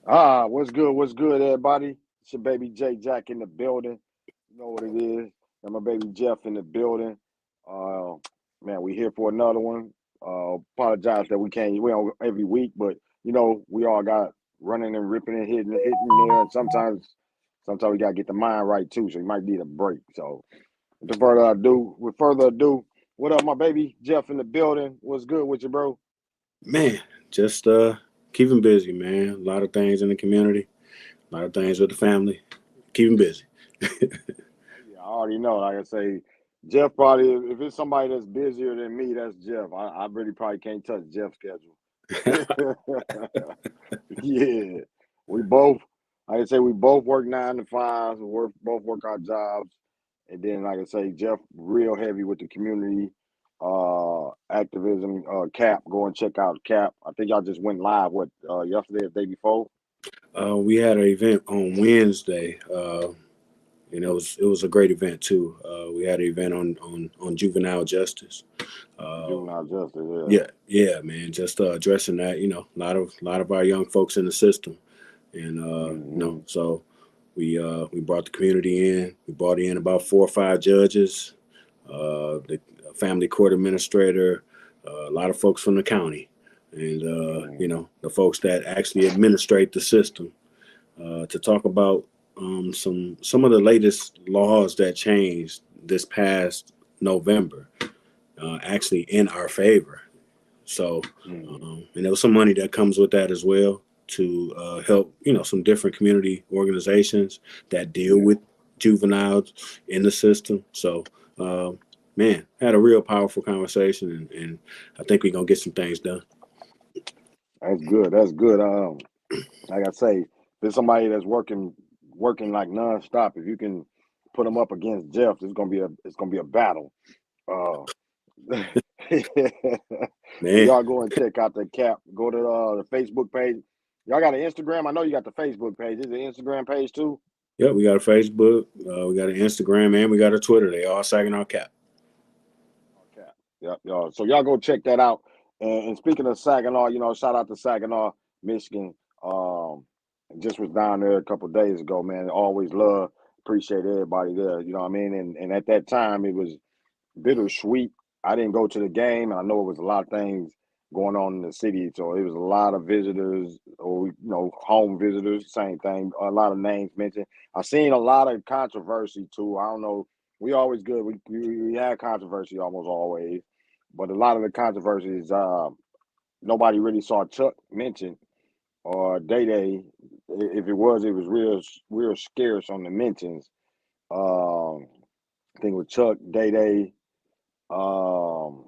What's good? What's good, everybody? It's your baby J Jack in the building. You know what it is. And my baby Jeff in the building. Uh, man, we here for another one. Apologize that we on every week, but we all got running and ripping and hitting there, and sometimes we gotta get the mind right too. So you might need a break. So with further ado, what up, my baby Jeff in the building? What's good with you, bro? Man, just keeping busy, man. A lot of things in the community, a lot of things with the family. Keeping busy. Oh, yeah, I already know. Like I say, Jeff probably if it's somebody that's busier than me, that's Jeff. I really probably can't touch Jeff's schedule. Yeah, we both. Like I say, we both work 9 to 5s. Both work our jobs, and then like I say, Jeff real heavy with the community activism. Cap, go and check out Cap. I think y'all just went live. What yesterday or the day before? We had an event on Wednesday, and it was a great event too. We had an event on juvenile justice. Uh, Juvenile justice. Yeah. yeah, yeah, man. Just addressing that, a lot of our young folks in the system, and Hmm. so we brought the community in. We brought in about 4 or 5 judges, the family court administrator, a lot of folks from the county, and the folks that actually administrate the system to talk about some of the latest laws that changed this past November, actually in our favor. So, Hmm. and there was some money that comes with that as well to help, some different community organizations that deal Yeah. with juveniles in the system. So, uh, man, had a real powerful conversation, and I think we're gonna get some things done. That's good. That's good. Like I say, if there's somebody that's working like nonstop, if you can put them up against Jeff, it's gonna be a battle. Uh, so Man, y'all go and check out the cap. Go to the Facebook page. Y'all got an Instagram. I know you got the Facebook page. Is the Instagram page too? yeah, we got a Facebook, we got an Instagram, and we got a Twitter. They all sagging our cap. Okay. Yep, y'all. So y'all go check that out. And speaking of Saginaw, shout out to Saginaw, Michigan. Um, just was down there a couple of days ago, man. Always love, appreciate everybody there. You know what I mean? And at that time, it was bittersweet. I didn't go to the game, and I know it was a lot of things going on in the city. So it was a lot of visitors, or home visitors. Same thing. A lot of names mentioned. I've seen a lot of controversy too. I don't know. We always good. We had controversy almost always, but a lot of the controversies, nobody really saw Chuck mentioned or Day Day. If it was real scarce on the mentions. I think with Chuck, Day Day.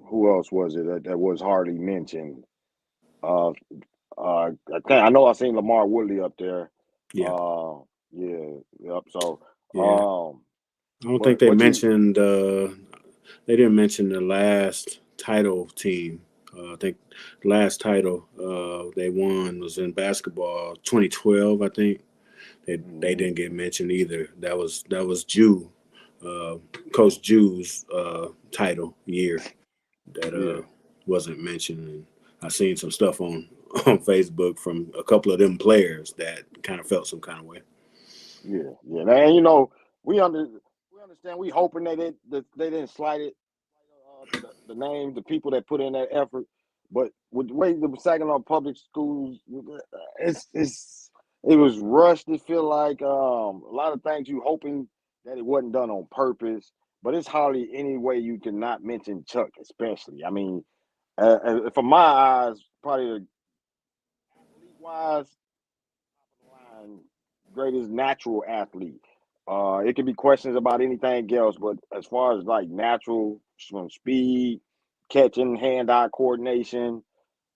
Who else was it that was hardly mentioned? Uh, I know I seen Lamar Woodley up there. Yeah, Uh, yeah, yep. So, yeah. um, I don't think but they but you, mentioned. They didn't mention the last title team. I think the last title they won was in basketball 2012. I think they mhm, didn't get mentioned either. That was uh, Coach Jew's title year that yeah, wasn't mentioned. And I seen some stuff on on Facebook from a couple of them players that kind of felt some kind of way. yeah. And we under we understand. We hoping that they didn't slide it the names, the people that put in that effort. But with the way the Saginaw public schools, it was rushed. It feel like a lot of things you hoping that it wasn't done on purpose. But it's hardly any way you can not mention Chuck, especially. I mean, from my eyes, probably the athlete wise, top of the line, greatest natural athlete. It could be questions about anything else, but as far as like natural from speed, catching, hand-eye coordination,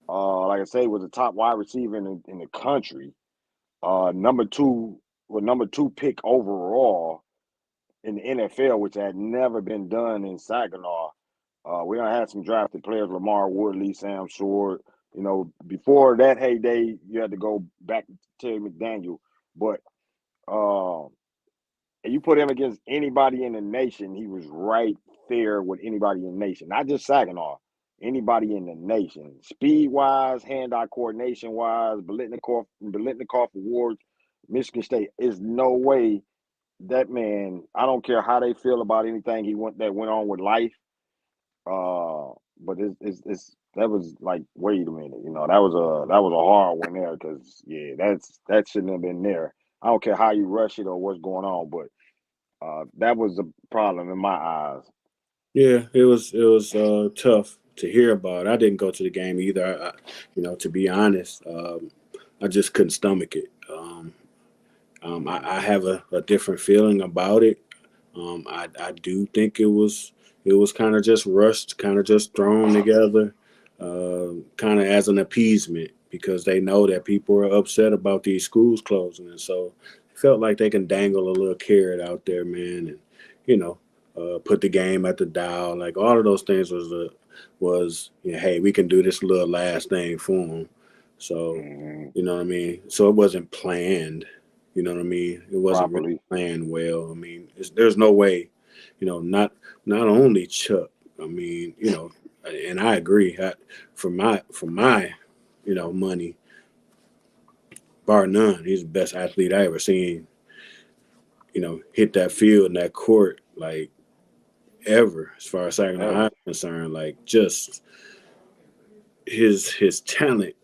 like I say, was a top wide receiver in the country. Number two, number two pick overall in the NFL, which had never been done in Saginaw. We done had some drafted players, Lamar Woodley, Sam Short. Before that heyday, you had to go back to Terry McDaniel. But uh, and you put him against anybody in the nation, he was right there with anybody in the nation, not just Saginaw. anybody in the nation. Speed wise, hand eye coordination wise, Biletnikoff awards, Michigan State is no way that man. I don't care how they feel about anything went on with life. But it's that was like, wait a minute, that was a hard one there because yeah, that shouldn't have been there. I don't care how you rush it or what's going on, but that was a problem in my eyes. Yeah, it was tough to hear about. I didn't go to the game either. To be honest, I just couldn't stomach it. I have a different feeling about it. I do think it was kind of just rushed, kind of just thrown together, kind of as an appeasement because they know that people are upset about these schools closing, and so it felt like they can dangle a little carrot out there, man, and you know, put the game at the dial. Like all of those things hey, we can do this little last thing for them. So Hmm. you know what I mean. So it wasn't planned. You know what I mean? It wasn't really Properly. planned well. I mean, there's no way, not only Chuck. I mean, and I agree. For my, money, bar none, he's the best athlete I ever seen. Hit that field and that court like ever, as far as Saginaw High is Ever. concerned. Like just his talent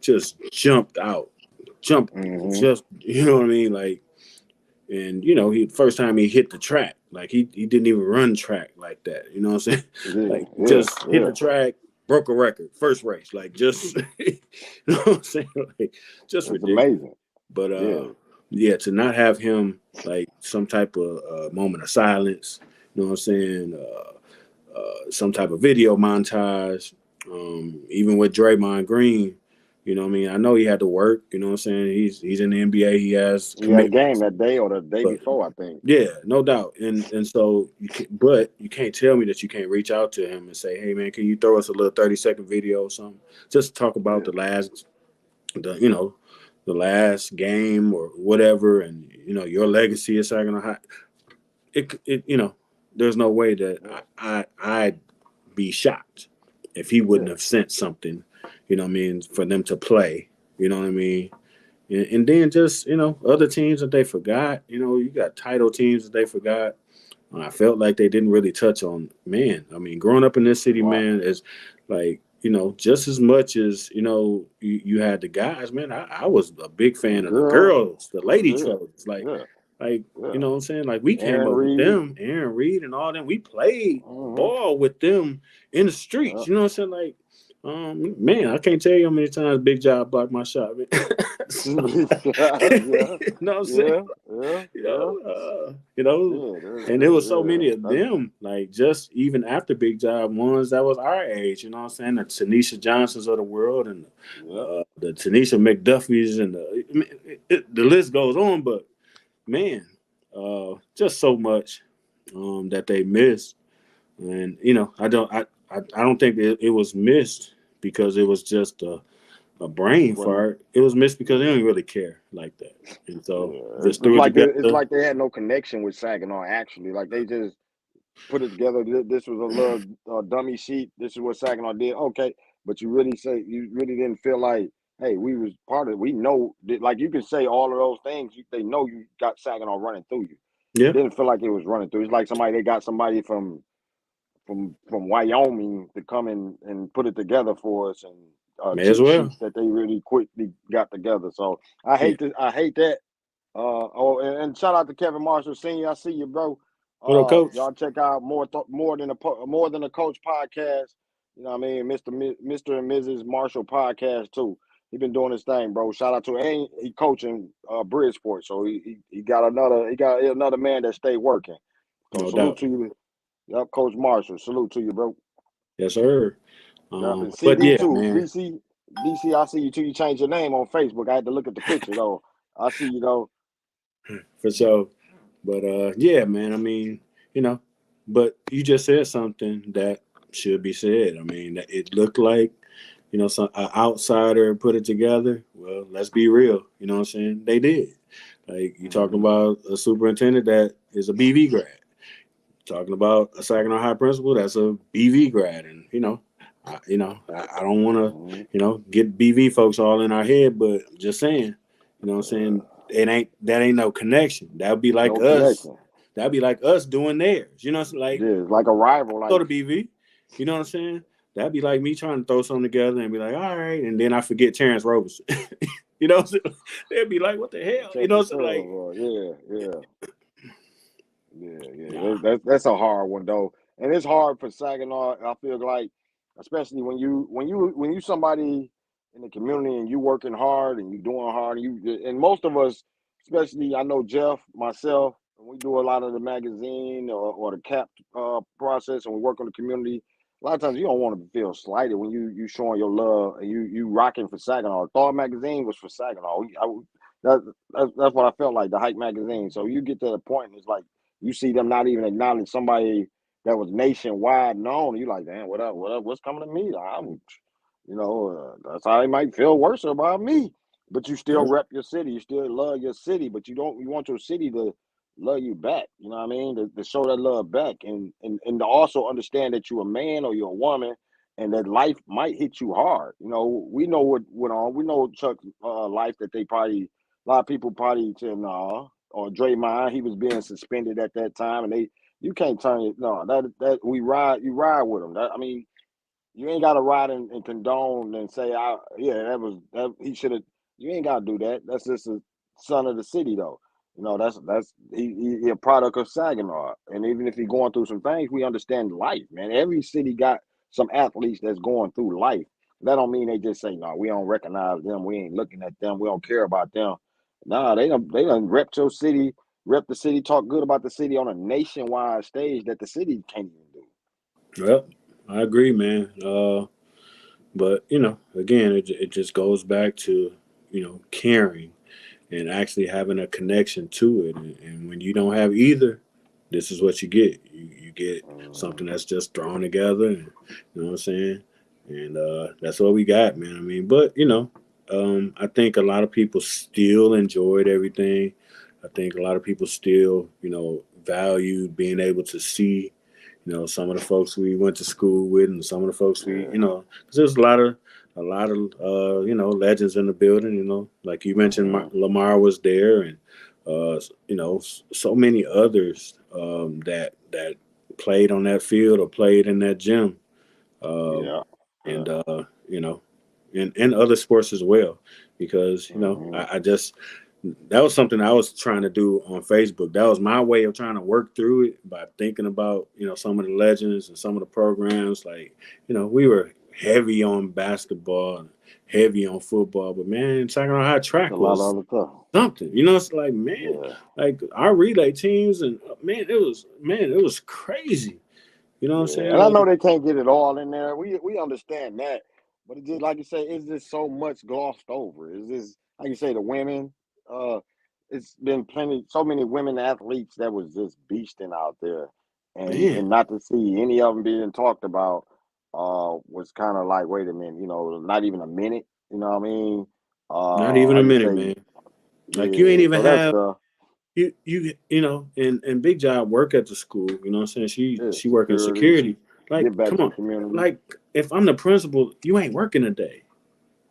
just jumped out, jumped, Hmm. just you know what I mean, like. And he first time he hit the track, like he didn't even run track like that. You know what I'm saying? Yeah, Like yeah, just hit yeah. the track, broke a record, first race. Like just you know what I'm saying? Like just It's ridiculous. amazing. But Yeah. yeah, to not have him like some type of moment of silence. You know what I'm saying? Some type of video montage. Even with Draymond Green, you know what I mean? I know he had to work, you know what I'm saying? He's in the NBA, he has He had a game commitments. that day or the day But before, I think. yeah, no doubt. And so but you can't tell me that you can't reach out to him and say, "Hey man, can you throw us a little 30-second video or something? Just talk about Yeah. the last game or whatever and your legacy is not gonna it there's no way that Yeah. I'd be shocked if he wouldn't Yeah. have sent something, what I mean, for them to play, you know what I mean? And then just, other teams that they forgot, you got title teams that they forgot. I felt like they didn't really touch on, man. I mean, growing up in this city, Right. man, is like, just as much as, you had the guys, man, I was a big The fan of the girl. girls, the lady Yeah. trojans. Yeah. Like, you Yeah. know what I'm saying? Like we came Aaron up with Reed. them, Aaron Reed and all them. We played Hmm. ball with them in the streets. Yeah. You know what I'm saying? Like, man, I can't tell you how many times Big Job blocked my shot, man. So, Yeah. you know what I'm saying? Yeah. Yeah. you Yeah. know, uh, you know, Yeah. That's, and there was so yeah. many of them, like just even after Big Job ones that was our age, you know what I'm saying? The Tanisha Johnsons of the world and Yeah. the Tanisha McDuffies and the list goes on, but man, just so much that they missed. And I don't think it was missed because it was just a brain Wasn't. fart. It was missed because they don't really care like that, and so Yeah. just threw it It's together. like they had no connection with Saginaw. Actually, like they just put it together. This was a little dummy sheet. This is what Saginaw did. Okay, but you really didn't feel like, hey, we was part of it. We know that, like you can say all of those things. They know you got Saginaw running through you. It Yeah, didn't feel like it was running through. It's like they got somebody from Wyoming to come in and put it together for us and may as cheat well. sheets that they really quickly got together. So Yeah. I hate that. And shout out to Kevin Marshall Senior. I see you, bro. What up, Coach? Y'all check out more than a coach podcast. You know what I mean, Mister and Mrs. Marshall podcast too. He been doing his thing, bro. Shout out to him. And he coaching Bridgeport, so he got another man that stay working. So No salute doubt. to you, yep, Coach Marshall. Salute to you, bro. Yes, sir. Yep, and But CD yeah, too. man, DC. I see you too. You changed your name on Facebook. I had to look at the picture though. I see you though. for sure. But yeah, man. I mean, you know, but you just said something that should be said. I mean, that it looked like some an outsider put it together. Well, let's be real. You know what I'm saying? They did. Like you talking Hmm. about a superintendent that is a BV grad. Talking about a Saginaw High principal that's a BV grad, and I don't want to, Mhm. get BV folks all in our head, but just saying, what I'm saying, that ain't no connection. That'd be like No us. connection. That'd be like us doing theirs. Like, Yeah, it's like a rival. go Like, to BV. You know what I'm saying? That'd be like me trying to throw something together and be like, all right, and then I forget Terrence Roberson. you know what I'm saying? They'd be like, what the hell? You check know the what I'm saying? Like, curve. Yeah. nah, That's a hard one though, and it's hard for Saginaw. I feel like, especially when you somebody in the community and you working hard and you doing hard, and and most of us, especially I know Jeff, myself, and we do a lot of the magazine or the cap process, and we work on the community. A lot of times you don't want to feel slighted when you showing your love and you rocking for Saginaw. Thawed magazine was for Saginaw. That's what I felt like, the Hype magazine. So you get to the point, and it's like you see them not even acknowledge somebody that was nationwide known. You like, damn, what up? What up? What's coming to me? That's how they might feel worse about me. But you still yep, rep your city. You still love your city. But you want your city to love you back. You know what I mean? To show that love back, and to also understand that you're a man or you're a woman, and that life might hit you hard. We know what went on. We know Chuck's life, that they probably a lot of people probably to nah, or Draymond, he was being suspended at that time, and you can't turn it. No, that we ride, you ride with him. I mean, you ain't got to ride and condone and say, yeah, that he should have. You ain't got to do that. That's just a son of the city, though. That's he a product of Saginaw, and even if he going through some things, we understand life, man. Every city got some athletes that's going through life. That don't mean they just say, no, we don't recognize them, we ain't looking at them, we don't care about them. Nah, they done rep your city, rep the city, talk good about the city on a nationwide stage that the city can't even do. yep. I agree, man. But again, it just goes back to caring and actually having a connection to it. And when you don't have either, this is what you get. You get something Mhm. that's just thrown together, and you know what I'm saying. And that's what we got, man. I mean, but I think a lot of people still enjoyed everything. I think a lot of people still, valued being able to see some of the folks we went to school with, and some of the folks we, Yeah. because there's a lot of, legends in the building. Like you mentioned, Mhm. Lamar was there, and so many others that played on that field or played in that gym, um, Yeah. and Yeah. you know, and other sports as well. Because Mhm. I just that was something I was trying to do on Facebook. That was my way of trying to work through it by thinking about some of the legends and some of the programs. Like we were heavy on basketball, heavy on football, but man, Saginaw High It's a track lot was of other stuff. something. It's like, man, Yeah. like our relay teams, and it was crazy. You know what I'm Yeah. saying? And I know Like, they can't get it all in there. We understand that. But it just like you say, it's just so much glossed over. It's just like you say, the women, uh, it's been so many women athletes that was just beasting out there. man, And not to see any of them being talked about was kind of like, wait a minute, not even a minute, you know what I mean? not even a Like you minute, say, man. Like you ain't yeah, even so that's have the and Big Job work at the school. You know what I'm saying? She yeah, she work in security, security. Like, give back come to the on. community. Like, if I'm the principal, you ain't working today.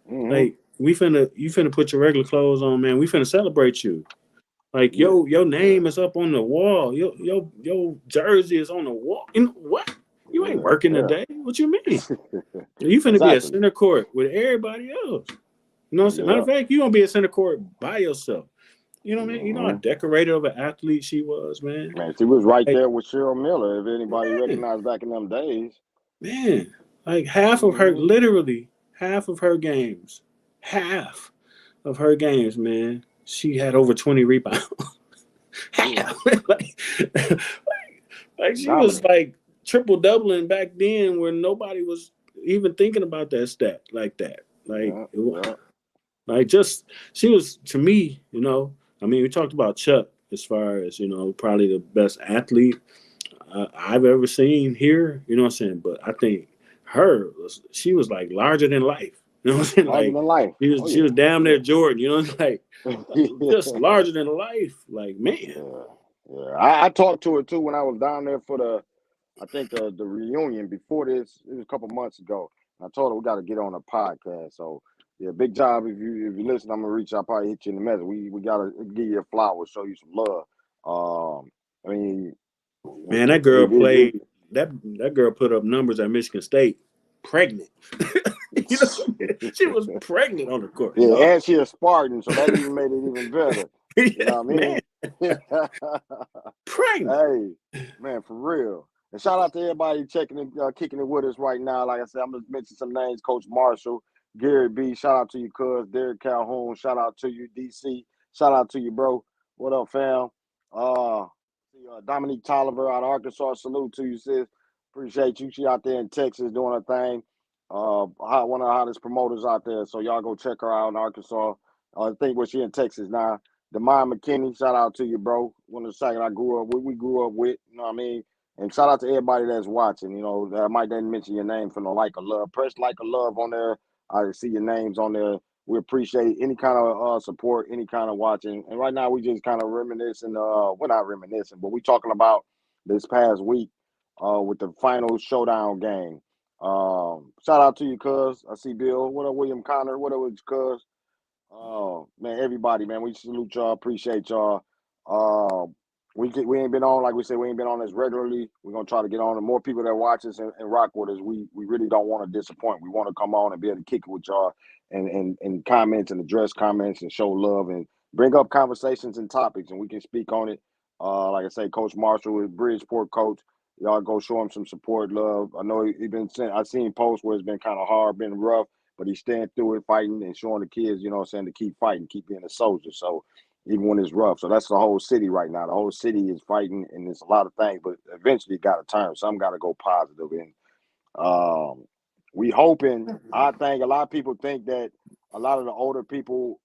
Hmm. Like, you finna put your regular clothes on, man. We finna celebrate you. Like, Yeah, your yeah, name is up on the wall. Your jersey is on the wall. You know what? You ain't yeah, working yeah. today. What you mean? You finna be at Exactly. center court with everybody else. You know what I'm saying? Matter Yeah. of fact, you gonna be at center court by yourself. You know what I mean? You know how Hmm. decorated of an athlete she was, man. Man, she was right Like, there with Cheryl Miller. If anybody man, recognized back in them days. man, like Hmm. literally half of her games, half of her games, man, she had over 20 rebounds. Yeah. half, like she was Dominant. like triple doubling back then, where nobody was even thinking about that stat like that. Like, Yeah, yeah. like, just she was to me, I mean, we talked about Chuck as far as probably the best athlete I've ever seen here. You know what I'm saying? But I think she was like larger than life. You know what I'm saying? Larger Like, than life. Oh she was yeah. damn Yeah. near Jordan. Like, just Yeah. larger than life. Like, man, Yeah. Yeah. I talked to her too when I was down there for I think the reunion before this. It was a couple months ago. I told her we got to get on a podcast. So yeah, big job. If you listen, I'm gonna reach out, probably hit you in the message. We gotta give you a flower, show you some love. I mean, Man, that girl played that girl put up numbers at Michigan State, pregnant. You know, she was pregnant on the court. You yeah, know, and she a Spartan, so that even made it even better. You yeah, know what I man, mean? pregnant. Hey, man, for real. And shout out to everybody checking and kicking it with us right now. Like I said, I'm gonna mention some names: Coach Marshall, Gary B. Shout out to you, cuz Derek Calhoun. Shout out to you, DC. Shout out to you, bro. What up, fam? Uh, Dominique Tolliver out of Arkansas. Salute to you, sis. Appreciate you. She out there in Texas doing her thing. One of the hottest promoters out there. So y'all go check her out in Arkansas. I think where she in Texas now. Demar McKinney, shout out to you, bro. One of the second I grew up with, we grew up with, you know what I mean? And shout out to everybody that's watching. You know, I might didn't mention your name for no like or love. Press like or love on there. I see your names on there. We appreciate any kind of support, any kind of watching. And right now we just kind of reminiscing. We're not reminiscing, but we talking about this past week with the final showdown game. Shout out to you, cuz. I see Bill. What up, William Connor? What up, cuz? Oh man, everybody, man, we salute y'all, appreciate y'all. Uh, we ain't been on, like we said, we ain't been on as regularly. We're gonna try to get on. The more people that watch us and rock with us, we really don't want to disappoint. We want to come on and be able to kick it with y'all and comments and address comments and show love and bring up conversations and topics, and we can speak on it. Like I say, Coach Marshall is Bridgeport coach. Y'all go show him some support, love. I know he been sent. I've seen posts where it's been kind of hard, been rough, but he's staying through it, fighting and showing the kids, you know what I'm saying, to keep fighting, keep being a soldier. So even when it's rough. So that's the whole city right now. The whole city is fighting and there's a lot of things, but eventually gotta turn. Some gotta go positive. And we hoping, I think a lot of people think that a lot of the older people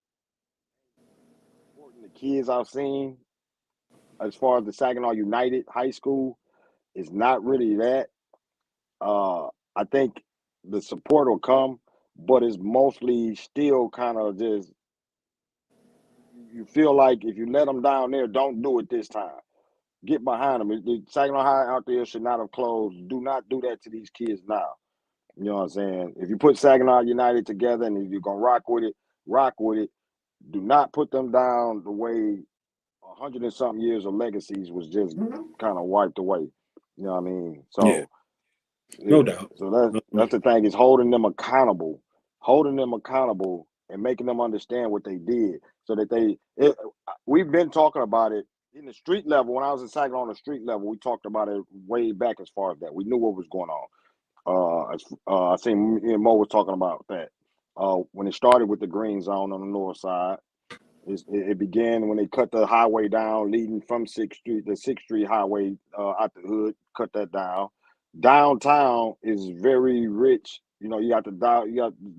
supporting the kids I've seen as far as the Saginaw United High School is not really that. Uh I think the support will come, but it's mostly still kind of just you feel like if you let them down there, don't do it this time. Get behind them. The Saginaw High out there should not have closed. Do not do that to these kids now. You know what I'm saying? If you put Saginaw United together and if you're gonna rock with it, rock with it. Do not put them down the way 100 and something years of legacies was just kind of wiped away. You know what I mean? Yeah, So no yeah. doubt. So that's the thing is holding them accountable, and making them understand what they did, so that we've been talking about it in the street level. When I was in Saginaw on the street level, we talked about it way back as far as that. We knew what was going on. I seen me and Mo was talking about that. When it started with the green zone on the north side, it began when they cut the highway down leading from Sixth Street, the Sixth Street Highway out the hood. Cut that down. Downtown is very rich. You know, you got the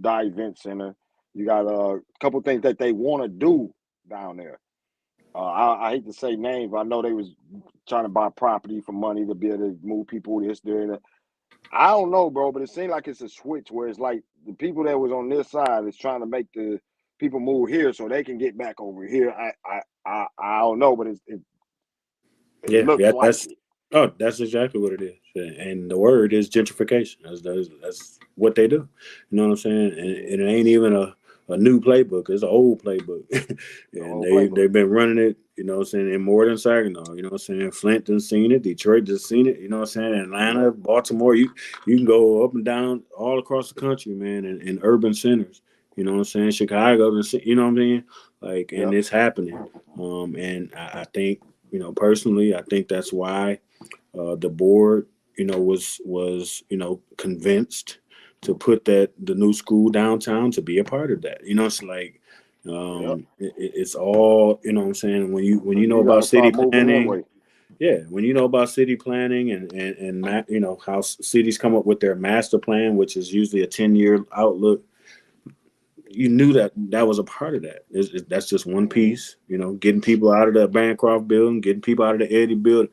Dye Event Center. You got a couple things that they want to do down there. I hate to say names, but I know they was trying to buy property for money to be able to move people this, there, and that. I don't know, bro, but it seems like it's a switch where it's like the people that was on this side is trying to make the people move here so they can get back over here. I don't know, but it Yeah, looks yeah, like it. that's exactly what it is. And the word is gentrification. That's what they do. You know what I'm saying? And it ain't even a new playbook. It's an old playbook. The And whole playbook. they've been running it, you know what I'm saying, in more than Saginaw. You know what I'm saying? Flint done seen it, Detroit just seen it, you know what I'm saying? Atlanta, Yep. Baltimore, you can go up and down all across the country, man, in urban centers. You know what I'm saying? Chicago, you know what I'm saying? Like, and Yep. it's happening. And I think, you know, personally, I think that's why the board, you know, was convinced to put the new school downtown to be a part of that. You know, it's like Yep. it's all, you know what I'm saying, when So you know you got about to city start moving that planning. way. Yeah, when you know about city planning you know how cities come up with their master plan, which is usually a 10-year outlook, you knew that was a part of that. That's just one Hmm. piece, you know, getting people out of the Bancroft building, getting people out of the Eddie building,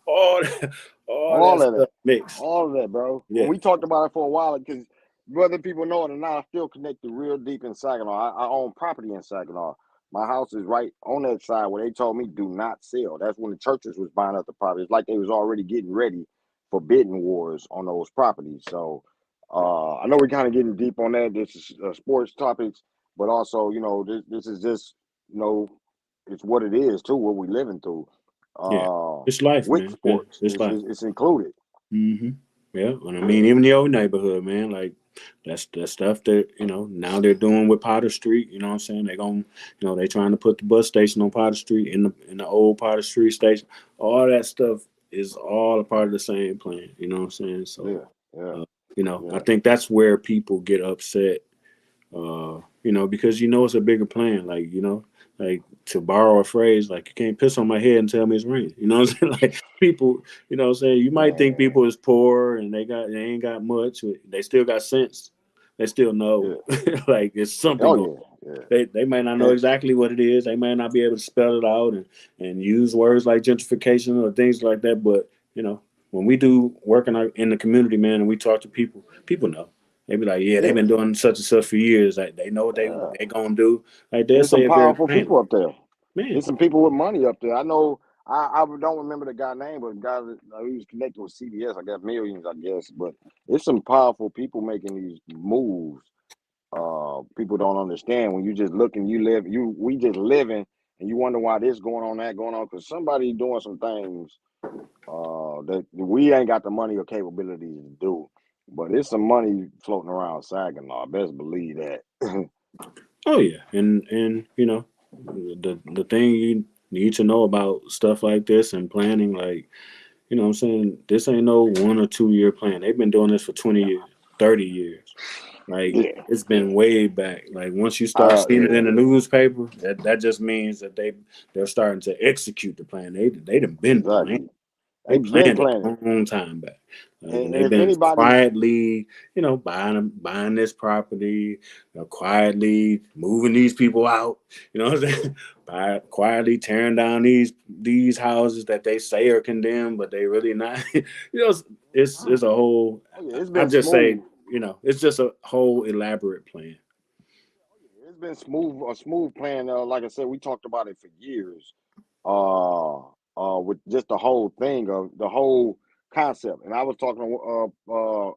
all that, all that All of stuff that. mixed. All of that, bro. And Yeah, we talked about it for a while because whether people know it or not, I still connected real deep in Saginaw. I own property in Saginaw. My house is right on that side where they told me do not sell. That's when the churches was buying up the property. It's like they was already getting ready for bidding wars on those properties. So I know we're kind of getting deep on that. This is sports topics, but also, this is just, you know, it's what it is too, what we're living through. Yeah, Uh, it's life, with man. sports, It's life. it's included. Hmm. Yeah, and I mean, even your neighborhood, man, like that's stuff that now they're doing with Potter Street. You know what I'm saying? They're going, they trying to put the bus station on Potter Street in the old Potter Street station. All that stuff is all a part of the same plan. You know what I'm saying? So, Yeah, yeah, uh, I yeah, think that's where people get upset, because it's a bigger plan. Like to borrow a phrase, like you can't piss on my head and tell me it's raining. You know what I'm saying? Like people, what I'm saying, you might think man. people is poor and they ain't got much. They still got sense. They still know Yeah. like it's something Oh going. yeah, yeah. They may not know And exactly what it is. They may not be able to spell it out and use words like gentrification or things like that. But when we do work in the community, man, and we talk to people, people know. They be like, yeah, they've yeah, been doing such and such for years. Like they know what yeah. they gonna do. Like they'll There's some say it very powerful plainly. people up there. Man, There's some people with money up there. I know. I don't remember the guy name, but the guy that he was connected with CBS. I got millions, I guess. But there's some powerful people making these moves. People don't understand when you just look and you live. We just living, and you wonder why this going on, that going on, because somebody doing some things that we ain't got the money or capabilities to do. But there's some money floating around Saginaw. Best believe that. oh yeah, and the thing you need to know about stuff like this and planning, like what I'm saying, this ain't no 1 or 2 year plan. They've been doing this for 20 years, 30 years. Like Yeah, it's yeah. been way back. Like once you start seeing it Yeah, in the newspaper, that just means that they're starting to execute the plan. They done been planning. exactly. They They've been planned it planning. a long time back. Like, and And they've if been anybody, quietly, buying this property, quietly moving these people out. You know what I'm saying? Quietly tearing down these houses that they say are condemned, but they really not. It's a whole. oh yeah, it's I been just say, smooth. it's just a whole elaborate plan. It's been smooth, a smooth plan. Like I said, we talked about it for years. Uh, with just the whole thing of the whole concept. And I was talking to,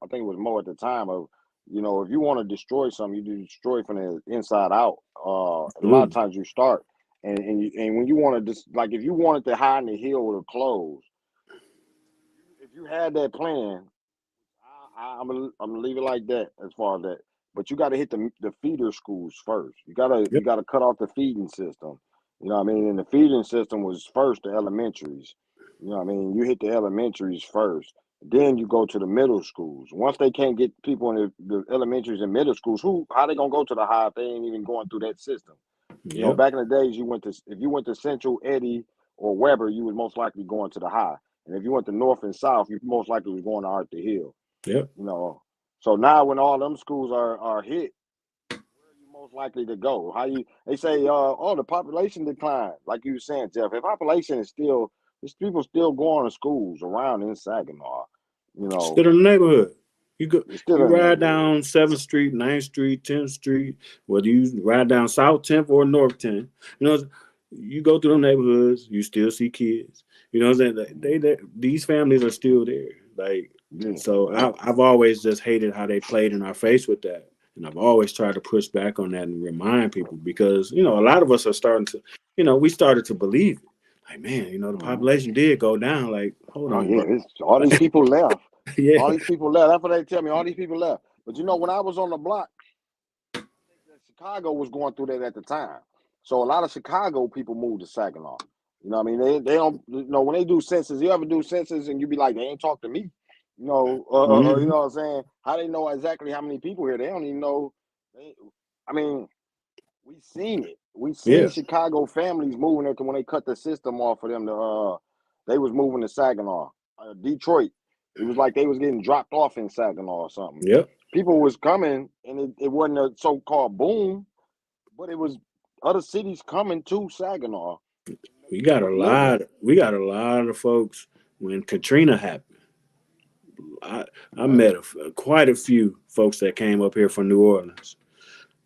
I think it was Mo at the time of, if you want to destroy something, you do destroy from the inside out. A lot of Absolutely. times you start, and when you want to just like if you wanted to hide in the hill with a clothes, if you had that plan, I'm gonna leave it like that as far as that. But you got to hit the feeder schools first. You gotta Yep. you gotta cut off the feeding system. You know what I mean? And the feeding system was first the elementaries. You know what I mean? You hit the elementaries first. Then you go to the middle schools. Once they can't get people in the elementaries and middle schools, how they gonna go to the high if they ain't even going through that system? Yep. Back in the days, if you went to Central, Eddy, or Weber, you was most likely going to the high. And if you went to North and South, you most likely was going to Arthur Hill. Yep. You know, so now when all them schools are hit, where are you most likely to go? How you they say, oh, the population decline, like you were saying, Jeff. If population is still, there's people still going to schools around in Saginaw. You know, Still in the neighborhood. You go, it's still you in the ride neighborhood. down 7th Street, 9th Street, 10th Street, whether you ride down South 10th or North 10th, you know, you go through them neighborhoods, you still see kids. You know what I'm saying? These families are still there. Like, Yeah, so yeah. I've always just hated how they played in our face with that. And I've always tried to push back on that and remind people because, a lot of us are starting to, we started to believe it. Like, man, the Mhm. population did go down. Like, hold Oh on, yeah, bro. all these people left. Yeah. All these people left. That's what they tell me. All these people left. But when I was on the block, Chicago was going through that at the time. So a lot of Chicago people moved to Saginaw. You know what I mean? They don't, when they do census, you ever do census and you be like, they ain't talk to me. You Hmm. know what I'm saying? How they know exactly how many people here? They don't even know. They, I mean, we seen it. We seen Yeah. Chicago families moving it when they cut the system off for them to, they was moving to Saginaw. Detroit. It was like they was getting dropped off in Saginaw or something. Yep. People was coming and it wasn't a so-called boom, but it was other cities coming to Saginaw, We making got a good living. lot. We got a lot of folks when Katrina happened. I I Right. met quite a few folks that came up here from New Orleans,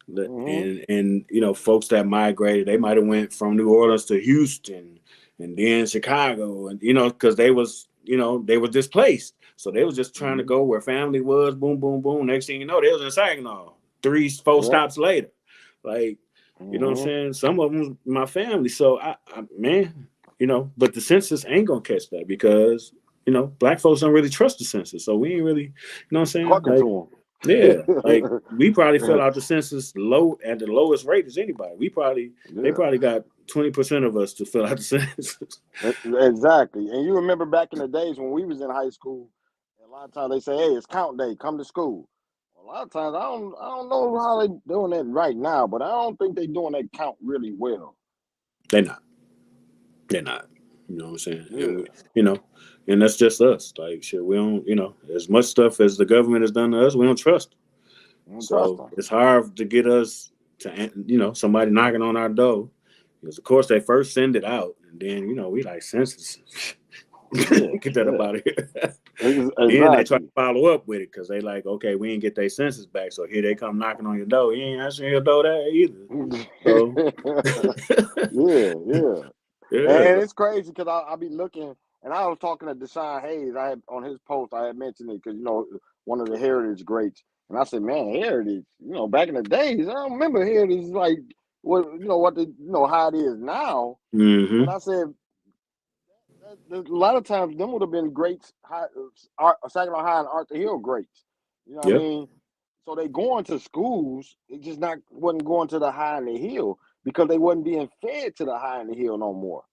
Mm-hmm. and folks that migrated. They might have went from New Orleans to Houston, and then Chicago, and because they were displaced. So they was just trying to Mm-hmm. go where family was. Boom, boom, boom. Next thing you know, they was in Saginaw. 3, 4 Yep. stops later. Like, you know what I'm Mm-hmm. saying? Some of them my family. So man, but the census ain't gonna catch that because black folks don't really trust the census. So we ain't really, what I'm saying? Talking Like, to yeah, like them. we probably fill out the census low at the lowest rate as anybody. They Yeah. probably got 20% of us to fill out the census. Exactly. And you remember back in the days when we was in high school, a lot of times they say, "Hey, it's count day. Come to school." A lot of times I don't know how they doing that right now, but I don't think they doing that count really well. They're not. They're not. You know what I'm saying? And Yeah, and that's just us. Like shit, we don't. As much stuff as the government has done to us, we don't trust. I don't trust So them. it's hard to get us to, somebody knocking on our door. Because of course they first send it out, and then we like census. Yeah, Get that up yeah, out of here. Then they try to exactly. follow up with it because they like, okay, we didn't get their census back, so here they come knocking on your door. You ain't answering your door there either. So Yeah, yeah. yeah, And it's crazy because I be looking, and I was talking to Deshaun Hayes. I had on his post, I had mentioned it because one of the Heritage greats, and I said, man, Heritage. Back in the days, I don't remember Heritage like what the how it is now. But mm-hmm. I said a lot of times them would have been greats, Saginaw High and Arthur Hill greats. You know what I Yep. mean? So they going to schools, it just not wasn't going to the high and the hill because they wasn't being fed to the high and the hill no more.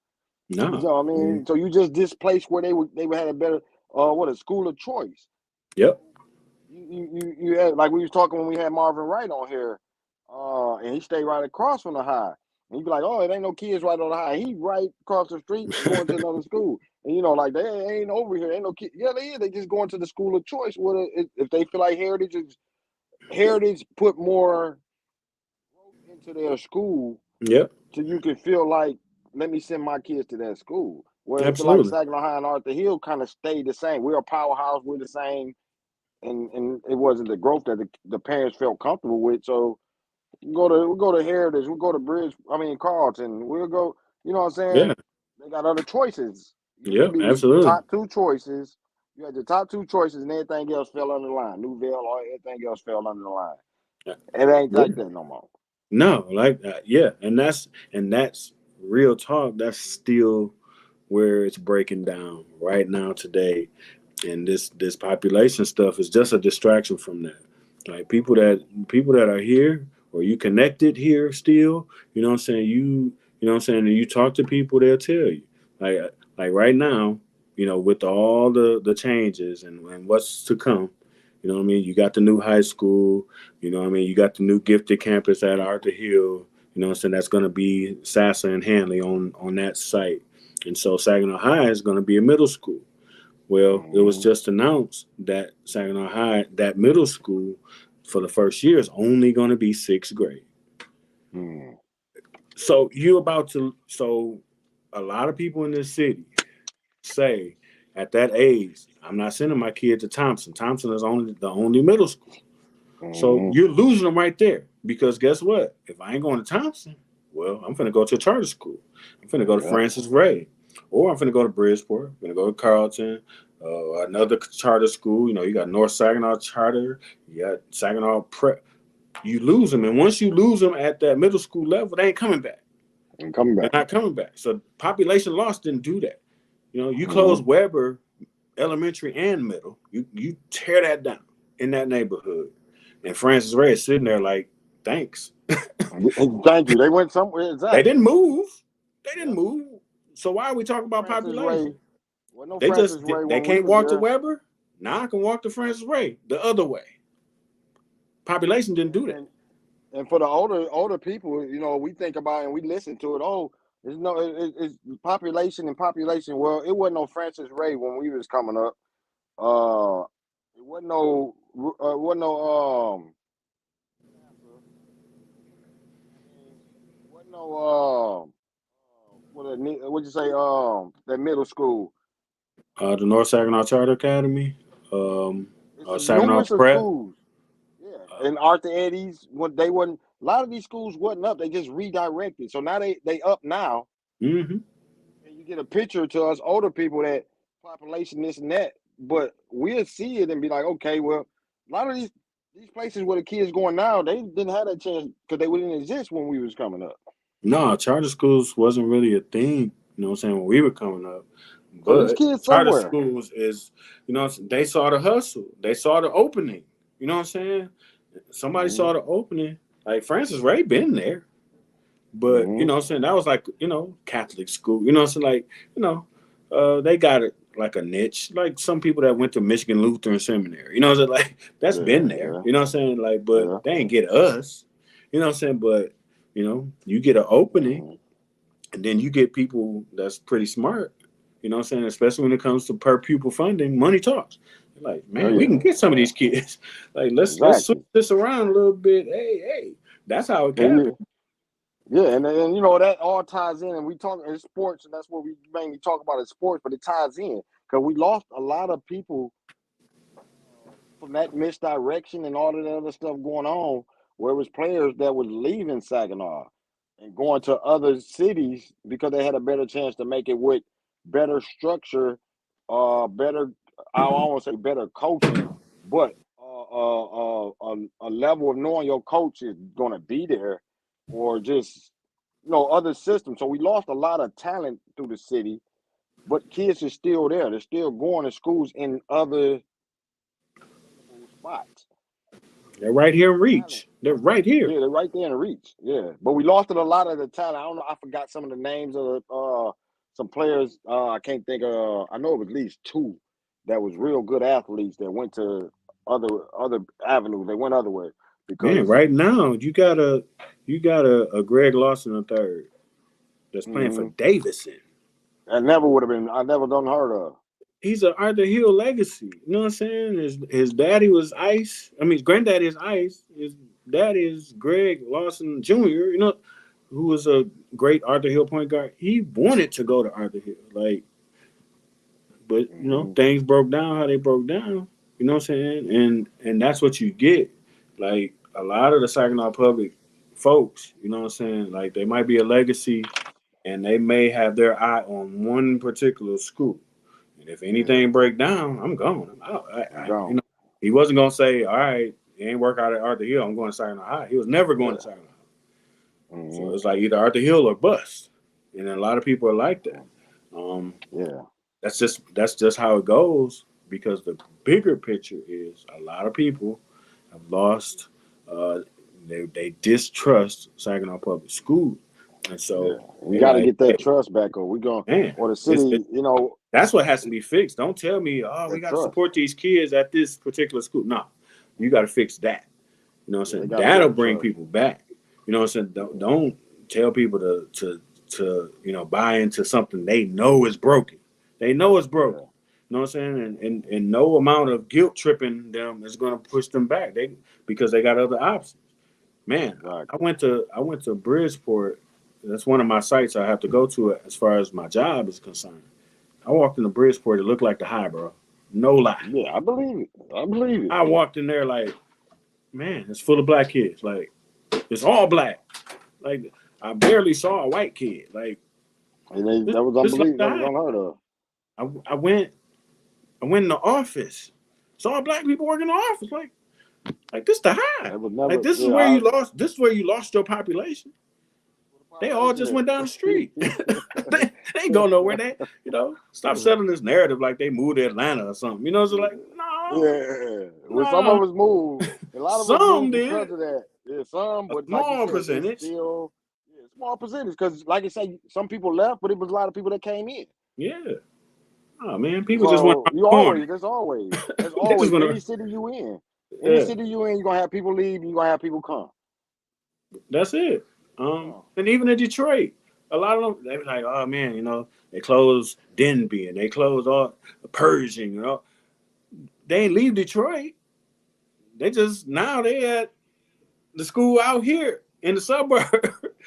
You No. know what I Mm. mean? So you just displaced where they would had a better a school of choice. Yep. You had, like we was talking when we had Marvin Wright on here, and he stayed right across from the high. And you be like, oh, it ain't no kids right on the high. He right across the street going to another school. And like they ain't over here, ain't no kid. Yeah, they is. They just going to the school of choice. If they feel like Heritage put more into their school Yep. so you can feel like, let me send my kids to that school. Where it feel like Absolutely. Saginaw High and Arthur Hill kind of stayed the same. We're a powerhouse. We're the same, and it wasn't the growth that the parents felt comfortable with. So we'll go to Heritage. We'll go to Carlton. We'll go. You know what I'm Yeah. saying? They got other choices. Used to Yep. be Absolutely. top two choices. You had the top two choices, and everything else fell under the line. Newville, or everything else fell under the line. It ain't Yeah. like that no more. No, like yeah, and that's real talk. That's still where it's breaking down right now today. And this population stuff is just a distraction from that. Like people that are here or you connected here still, what I'm saying, you know what I'm saying, and you talk to people, they'll tell you. Like like right now, with all the changes and what's to come, you know what I mean? You got the new high school, you know what I mean? You got the new gifted campus at Arthur Hill, you know what I'm saying? That's gonna be Sassa and Hanley on that site. And so Saginaw High is gonna be a middle school. Well, it was Mm-hmm. just announced that Saginaw High, that middle school, for the first year is only going to be sixth grade. Mm-hmm. So a lot of people in this city say at that age, I'm not sending my kid to Thompson. Thompson is only the only middle school. So Mm-hmm. you're losing them right there because guess what? If I ain't going to Thompson, well, I'm going to go to a charter school. I'm going to go to Yeah. Francis Ray, or I'm going to go to Bridgeport. I'm going to go to Carlton, another charter school. You got North Saginaw Charter. You got Saginaw Prep. You lose them, and once you lose them at that middle school level, they ain't coming back. And come They're back. not coming back. So population loss didn't do that. You close Mm-hmm. Weber Elementary and middle. You tear that down in that neighborhood. And Francis Ray is sitting there like, thanks. Thank you. They went somewhere They exactly. didn't move. They didn't Yep. move. So why are we talking about Francis Ray. population? Well, no They Francis just Ray they when we can't was walk to there. Weber. Now I can walk to Francis Ray the other way. Population didn't do that. And and for the older people, we think about it and we listen to it. Oh, there's no it's population and population. Well, it wasn't no Francis Ray when we was coming up. Uh, it wasn't no I mean, it wasn't no what you say that middle school. The North Saginaw Charter Academy, um, It's a Saginaw numerous of Prep. schools. Yeah, Uh, and Arthur Eddie's when they wasn't a lot of these schools wasn't up. They just redirected. So now they up now, mm-hmm. and you get a picture to us older people that population this and that. but we'll see it and be like, okay, well, a lot of these places where the kids going now, they didn't have that chance because they wouldn't exist when we was coming up. No, charter schools wasn't really a thing, you know what I'm saying, when we were coming up. So these But kids charter somewhere. schools is, they saw the hustle. They saw the opening. You know what I'm saying? Somebody Hmm. saw the opening. Like Francis Ray been there. But you Hmm. know what I'm saying? That was like, Catholic school. You know what I'm saying? Like, they got it like a niche. Like some people that went to Michigan Lutheran Seminary. You know what I'm saying? Like that's been Yeah, there. yeah, You know what I'm saying? Like, but yeah. they ain't get us. You know what I'm saying? But you get an opening, Hmm. and then you get people that's pretty smart. You know what I'm saying? Especially when it comes to per pupil funding, money talks. They're like, Oh man, we can yeah, get some of yeah. these kids. Like, let's switch Exactly. this around a little bit. Hey, that's how it And happened. you, yeah, and that all ties in, and we talk in sports, and that's what we mainly talk about in sports, but it ties in because we lost a lot of people from that misdirection and all of that other stuff going on, where it was players that was leaving Saginaw and going to other cities because they had a better chance to make it with better structure, better, I don't want to say better coaching, but a level of knowing your coach is going to be there, or just other systems. So we lost a lot of talent through the city, but kids are still there. They're still going to schools in other spots. They're right here in Talent. reach. They're right here. Yeah, they're right there in reach. Yeah, but we lost it a lot of the talent. I don't know. I forgot some of the names of some players. I can't think of. I know it was at least two that was real good athletes that went to other avenues. They went other way Man, because right now you got a Greg Lawson the third that's playing for hmm Davidson. I never would have been. I never done heard of. He's a Arthur Hill legacy. You know what I'm saying? His daddy was Ice. I mean, his granddaddy is Ice. His daddy is Greg Lawson Jr. Who was a great Arthur Hill point guard. He wanted to go to Arthur Hill, like, but Hmm. things broke down how they broke down. You know what I'm saying? And that's what you get. Like a lot of the Saginaw Public folks, you know what I'm saying? Like they might be a legacy, and they may have their eye on one particular school. And if Yeah, anything break down, I'm gone. I'm out. I'm gone. He wasn't gonna say, "All right, it ain't work out at Arthur Hill. I'm going to Saginaw High." He was never going to Yeah. Saginaw High. So Hmm. it's like either Arthur Hill or bust. And then a lot of people are like that. Um, Yeah. that's just how it goes because the bigger picture is a lot of people have lost. Uh, they distrust Saginaw Public School, and Yeah. so We they got to like, get that hey, trust back, or we going man, or the it's city. that's what has to be fixed. Don't tell me, oh, we That got to trust. support these kids at this particular school. No, you got to fix that. You know what Yeah, I'm they saying? got to That'll build the bring trust. people back. You know what I'm saying? Don't, Yeah. don't tell people to buy into something they know is broken. They know it's broken. Yeah. You know what I'm saying? And no amount of guilt tripping them is going to push them back. Because they got other options. Man, I Exactly. went to I went to Bridgeport. That's one of my sites I have to go to as far as my job is concerned. I walked into Bridgeport. It looked like the high, bro. No lie. Yeah, I believe it. I believe it. I walked in there like, man, it's full of black kids. Like, it's all black. Like, I barely saw a white kid. Like, And this, that was this like unbelievable. the That was high. unheard of. I went in the office. Saw black people working in the office. Like this the high. That was Like never. this is Yeah, where you lost. This is where you lost your population. the They all population just is. went down the street. They ain't going nowhere. Stop selling this narrative like they moved to Atlanta or something. So like, no, Yeah. Well, some no. of us moved. A lot of us Some moved did. because of that. Yeah, some, A but like you small said, it's percentage. still small percentage. Because, like I say, some people left, but it was a lot of people that came in. Yeah. Oh man, people just went So around you the corner. always, there's They just always went any around. city you in, Yeah, you're gonna have people leave. You're gonna have people come. that's it. Oh, And even in Detroit, a lot of them they was like, oh man, they closed Denby and they closed all Pershing. They ain't leave Detroit. They just now they at the school out here in the suburb.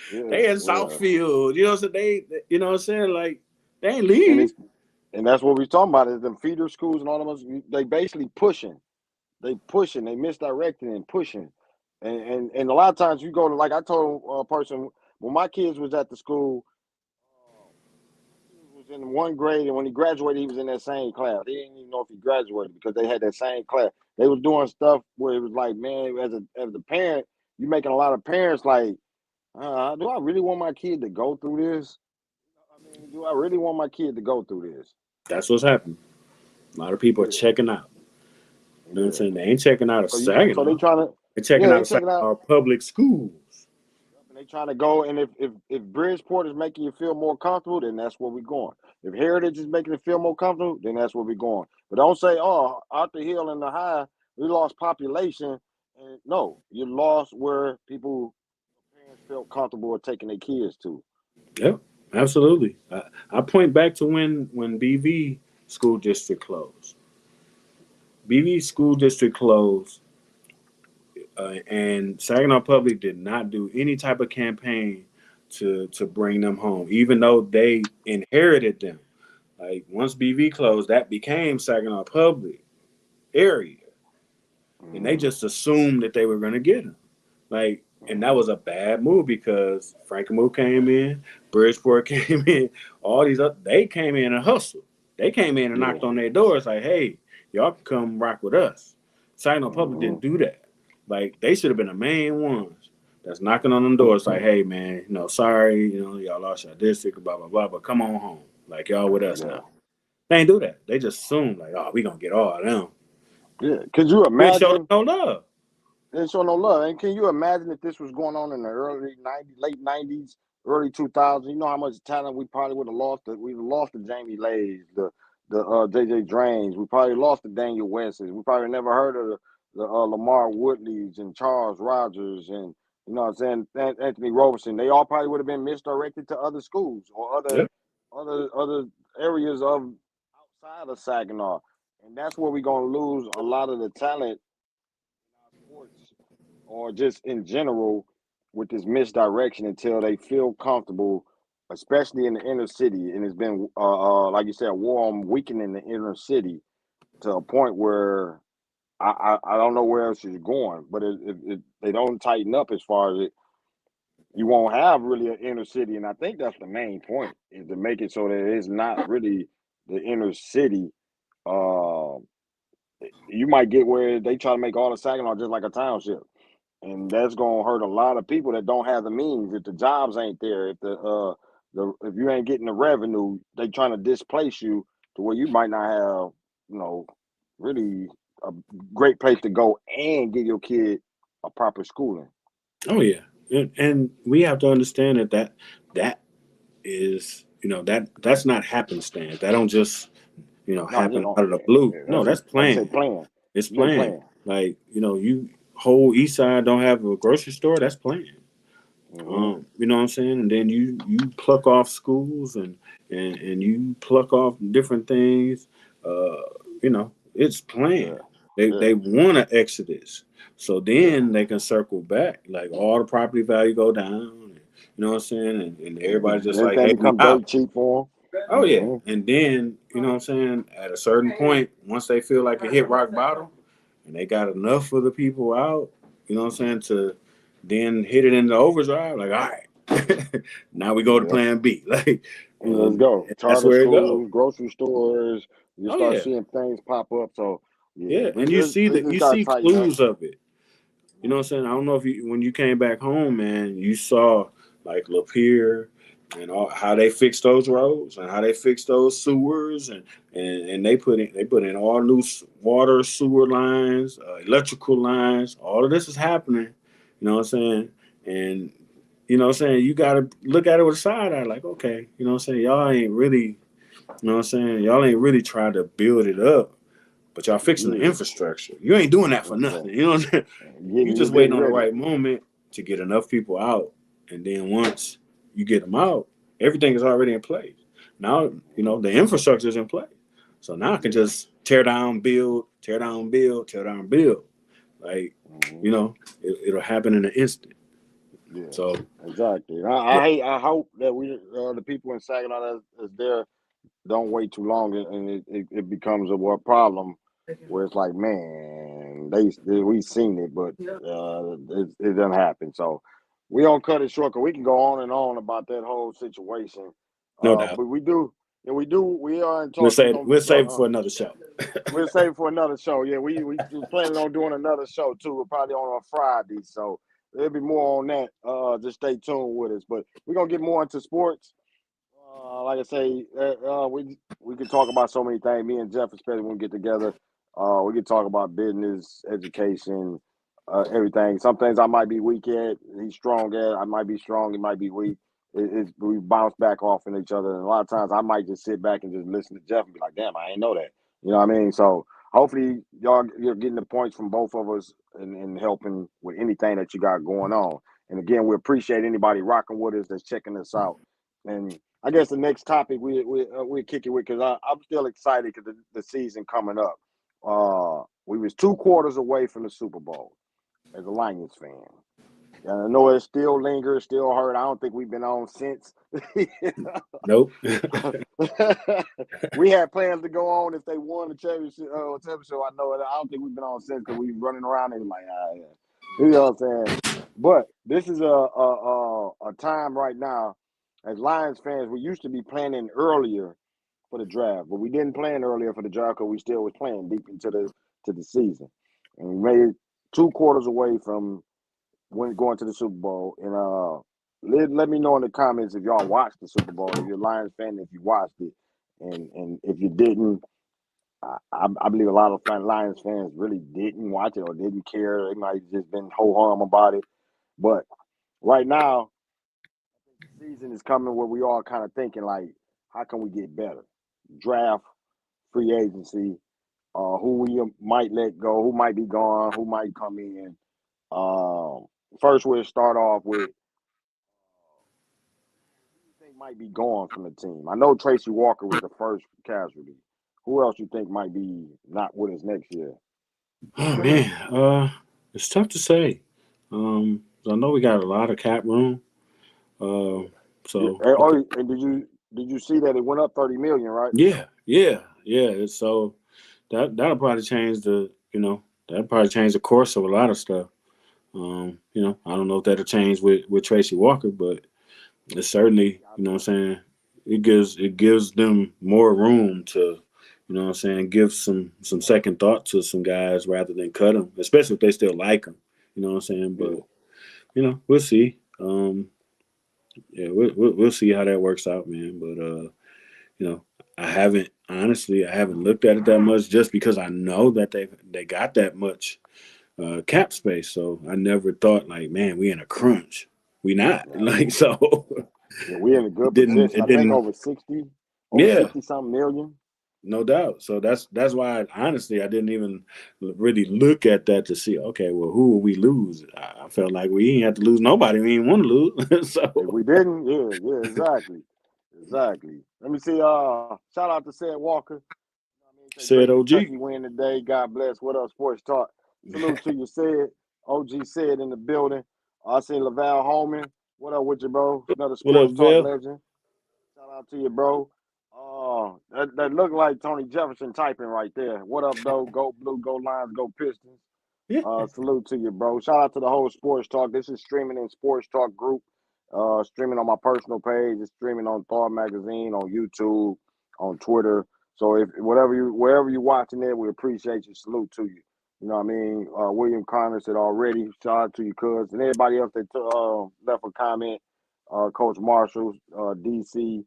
yeah, They in yeah. Southfield. So you know what I'm saying? Like they ain't And leave. it's and that's what we're talking about is them feeder schools and all of us. They basically pushing. They pushing. They misdirecting and pushing. And a lot of times you go to, like I told a person when my kids was at the school, was in one grade, and when he graduated, he was in that same class. He didn't even know if he graduated because they had that same class. They was doing stuff where it was like, man, as a parent, you making a lot of parents like, do I really want my kid to go through this? I mean, do I really want my kid to go through this? That's what's happening. A lot of people are Yeah, checking out. You know what I'm yeah. saying? They ain't checking out of So they Saginaw. trying to, They're checking yeah, out they of checking out. Saginaw public schools. And they trying to go, and if Bridgeport is making you feel more comfortable, then that's where we're going. If Heritage is making it feel more comfortable, then that's where we're going. But don't say, oh, Arthur Hill and the High, we lost population. And no, you lost where people, parents felt comfortable with taking their kids to. Yep, absolutely. I point back to when BV school district closed. BV school district closed, and Saginaw Public did not do any type of campaign to bring them home, even though they inherited them. Like once BV closed, that became Saginaw Public area, and they Mm, just assumed that they were going to get them. Like, and that mm, was a bad move because Frankenmuth came in, Bridgeport came in, all these other, they came in and hustled. They came in and yeah. knocked on their doors like, hey, y'all can come rock with us. Saginaw Public Mm, didn't do that. Like, they should have been the main ones that's knocking on them doors like, hey, man, sorry, y'all lost your district, blah, blah, blah, but come on home. Like, y'all with us yeah. now. They ain't do that. They just assumed, like, oh, we going to get all of them. Yeah. Could you We ain't showed them imagine? no love. Didn't show no love. And can you imagine if this was going on in the early '90s, late '90s, early 2000s? You know how much talent we probably would have lost. We lost to Jamie Lays, the JJ Drains. We probably lost to Daniel Wesses. We probably never heard of the Lamar Woodleys and Charles Rogers and what I'm saying, Anthony Roberson. They all probably would have been misdirected to other schools or Yep. other areas of outside of Saginaw. And that's where we're gonna lose a lot of the talent in our sports or just in general with this misdirection until they feel comfortable, especially in the inner city. And it's been, like you said, a war on weakening the inner city to a point where I don't know where else it's going. But if they don't tighten up as far as it, you won't have really an inner city. And I think that's the main point is to make it so that it's not really the inner city. Uh, you might get where they try to make all the Saginaw just like a township, and that's gonna hurt a lot of people that don't have the means. If the jobs ain't there, if if you ain't getting the revenue, they trying to displace you to where you might not have, you know, really a great place to go and give your kid a proper schooling. Oh yeah, and we have to understand that is that's not happenstance. That don't just No, just happen don't. out of the blue. No, That's that's like I say, planned. plan. It's It's been planned. planned. Like you whole East Side don't have a grocery store. That's planned. Hmm. You know what I'm saying? And then you pluck off schools and you pluck off different things. Uh, it's planned. Yeah, They yeah, want an exodus, so yeah. then they can circle back. Like all the property value go down. You know what I'm saying? And everybody's just like, Everything hey, we become out. dirt cheap for Oh yeah. them. And then you know what I'm saying? At a certain point, once they feel like it hit rock bottom, and they got enough of the people out, you know what I'm saying, to then hit it in the overdrive. Like, all right, now we go to Hmm. plan B. Like, Let's go. that's Charter where it goes. schools, grocery stores. You Oh start yeah, seeing things pop up. So yeah, yeah. but And you see they that just you gotta see tighten up. clues of it. You know what I'm saying? I don't know if you when you came back home, man, you saw like Lapeer and how they fixed those roads and how they fixed those sewers and they put in all new water sewer lines, electrical lines. All of this is happening. You know what I'm saying? And you know what I'm saying? You got to look at it with a side eye, like, okay, you know what I'm saying? Y'all ain't really, you know what I'm saying? Y'all ain't really trying to build it up, but y'all fixing the Yeah, infrastructure. You ain't doing that for that's right. nothing. You know what I'm saying? You You're just waiting getting on the ready. right moment to get enough people out, and then once you get them out, everything is already in place. Now the infrastructure is in place, so now I can Yeah, just tear down, build, tear down, build, tear down, build. Like hmm, it'll happen in an instant. yeah, So exactly. yeah, I hope that the people in Saginaw that's there don't wait too long and it becomes a what problem where it's like, man, we seen it, but it doesn't happen. So we don't cut it short because we can go on and on about that whole situation. no doubt. But we do. Yeah, we do. We are in We'll talks. We're save gonna we'll save it for another show. we'll save it for another show. Yeah, we planning on doing another show too. We're probably on a Friday, so there'll be more on that. Just stay tuned with us. But we're gonna get more into sports. Like I say, we could talk about so many things. Me and Jeff, especially when we get together, we could talk about business, education, everything. Some things I might be weak at, he's strong at. I might be strong, he might be weak. We bounce back off in each other, and a lot of times I might just sit back and just listen to Jeff and be like, "Damn, I ain't know that." You know what I mean? So hopefully, you're getting the points from both of us and helping with anything that you got going on. And again, we appreciate anybody rocking with us that's checking us out. And I guess the next topic we kick it with because I'm still excited because the season coming up. We was 2 quarters away from the Super Bowl as a Lions fan. And I know it still lingers, still hurt. I don't think we've been on since. Nope. We had plans to go on if they won the championship. I know it. I don't think we've been on since because we running around and like, yeah. You know what I'm saying? But this is a time right now as Lions fans. We used to be planning earlier for the draft, but we didn't plan earlier for the draft because we still was playing deep into the season, and we made it 2 quarters away from when going to the Super Bowl. And let me know in the comments if y'all watched the Super Bowl, if you're a Lions fan, if you watched it, and if you didn't, I believe a lot of Lions fans really didn't watch it or didn't care. They might have just been ho hum about it. But right now, the season is coming where we all kind of thinking like, how can we get better? Draft, free agency, who we might let go, who might be gone, who might come in. Um, First, we'll start off with who you think might be gone from the team. I know Tracy Walker was the first casualty. Who else you think might be not with us next year? Oh man, it's tough to say. I know we got a lot of cap room. Uh, Yeah, so and did you see that it went up 30 million, right? yeah. So that'll probably change that'll probably change the course of a lot of stuff. I don't know if that'll change with Tracy Walker, but it certainly, Yeah, I what I'm think saying, it gives them more room to, what I'm saying, give some second thought to some guys rather than cut them, especially if they still like them. You know what I'm saying? yeah. But we'll see. Yeah, we'll see how that works out, man. But you know, I haven't looked at it that much just because I know that they got that much cap space. So I never thought like, man, we in a crunch. We not Yeah, like so. yeah, we're in a It good didn't. position. It I think didn't. over Yeah, 60 something million. no doubt. So that's why honestly I didn't even really look at that to see. Okay, well, who will we lose? I felt like we ain't have to lose nobody. We ain't want to lose. If So we didn't, yeah, exactly. Exactly. Let me see. Shout out to Said Walker. I mean, say said great OG. Kentucky win today. God bless. What up, Sports Talk? Salute to you, Said. OG Said in the building. I seen Laval Holman. What up with you, bro? Another What up, Sports Talk Vel? legend. Shout out to you, bro. That look like Tony Jefferson typing right there. What up, though? Go Blue, go Lions, go Pistons. Yeah. Salute to you, bro. Shout out to the whole Sports Talk. This is streaming in Sports Talk group. Streaming on my personal page. It's streaming on Thawed Magazine, on YouTube, on Twitter. So if wherever you're watching it, we appreciate you. Salute to you. You know what I mean? William Connor said already. Shout out to you, cuz, and everybody else that left a comment. Coach Marshall, DC.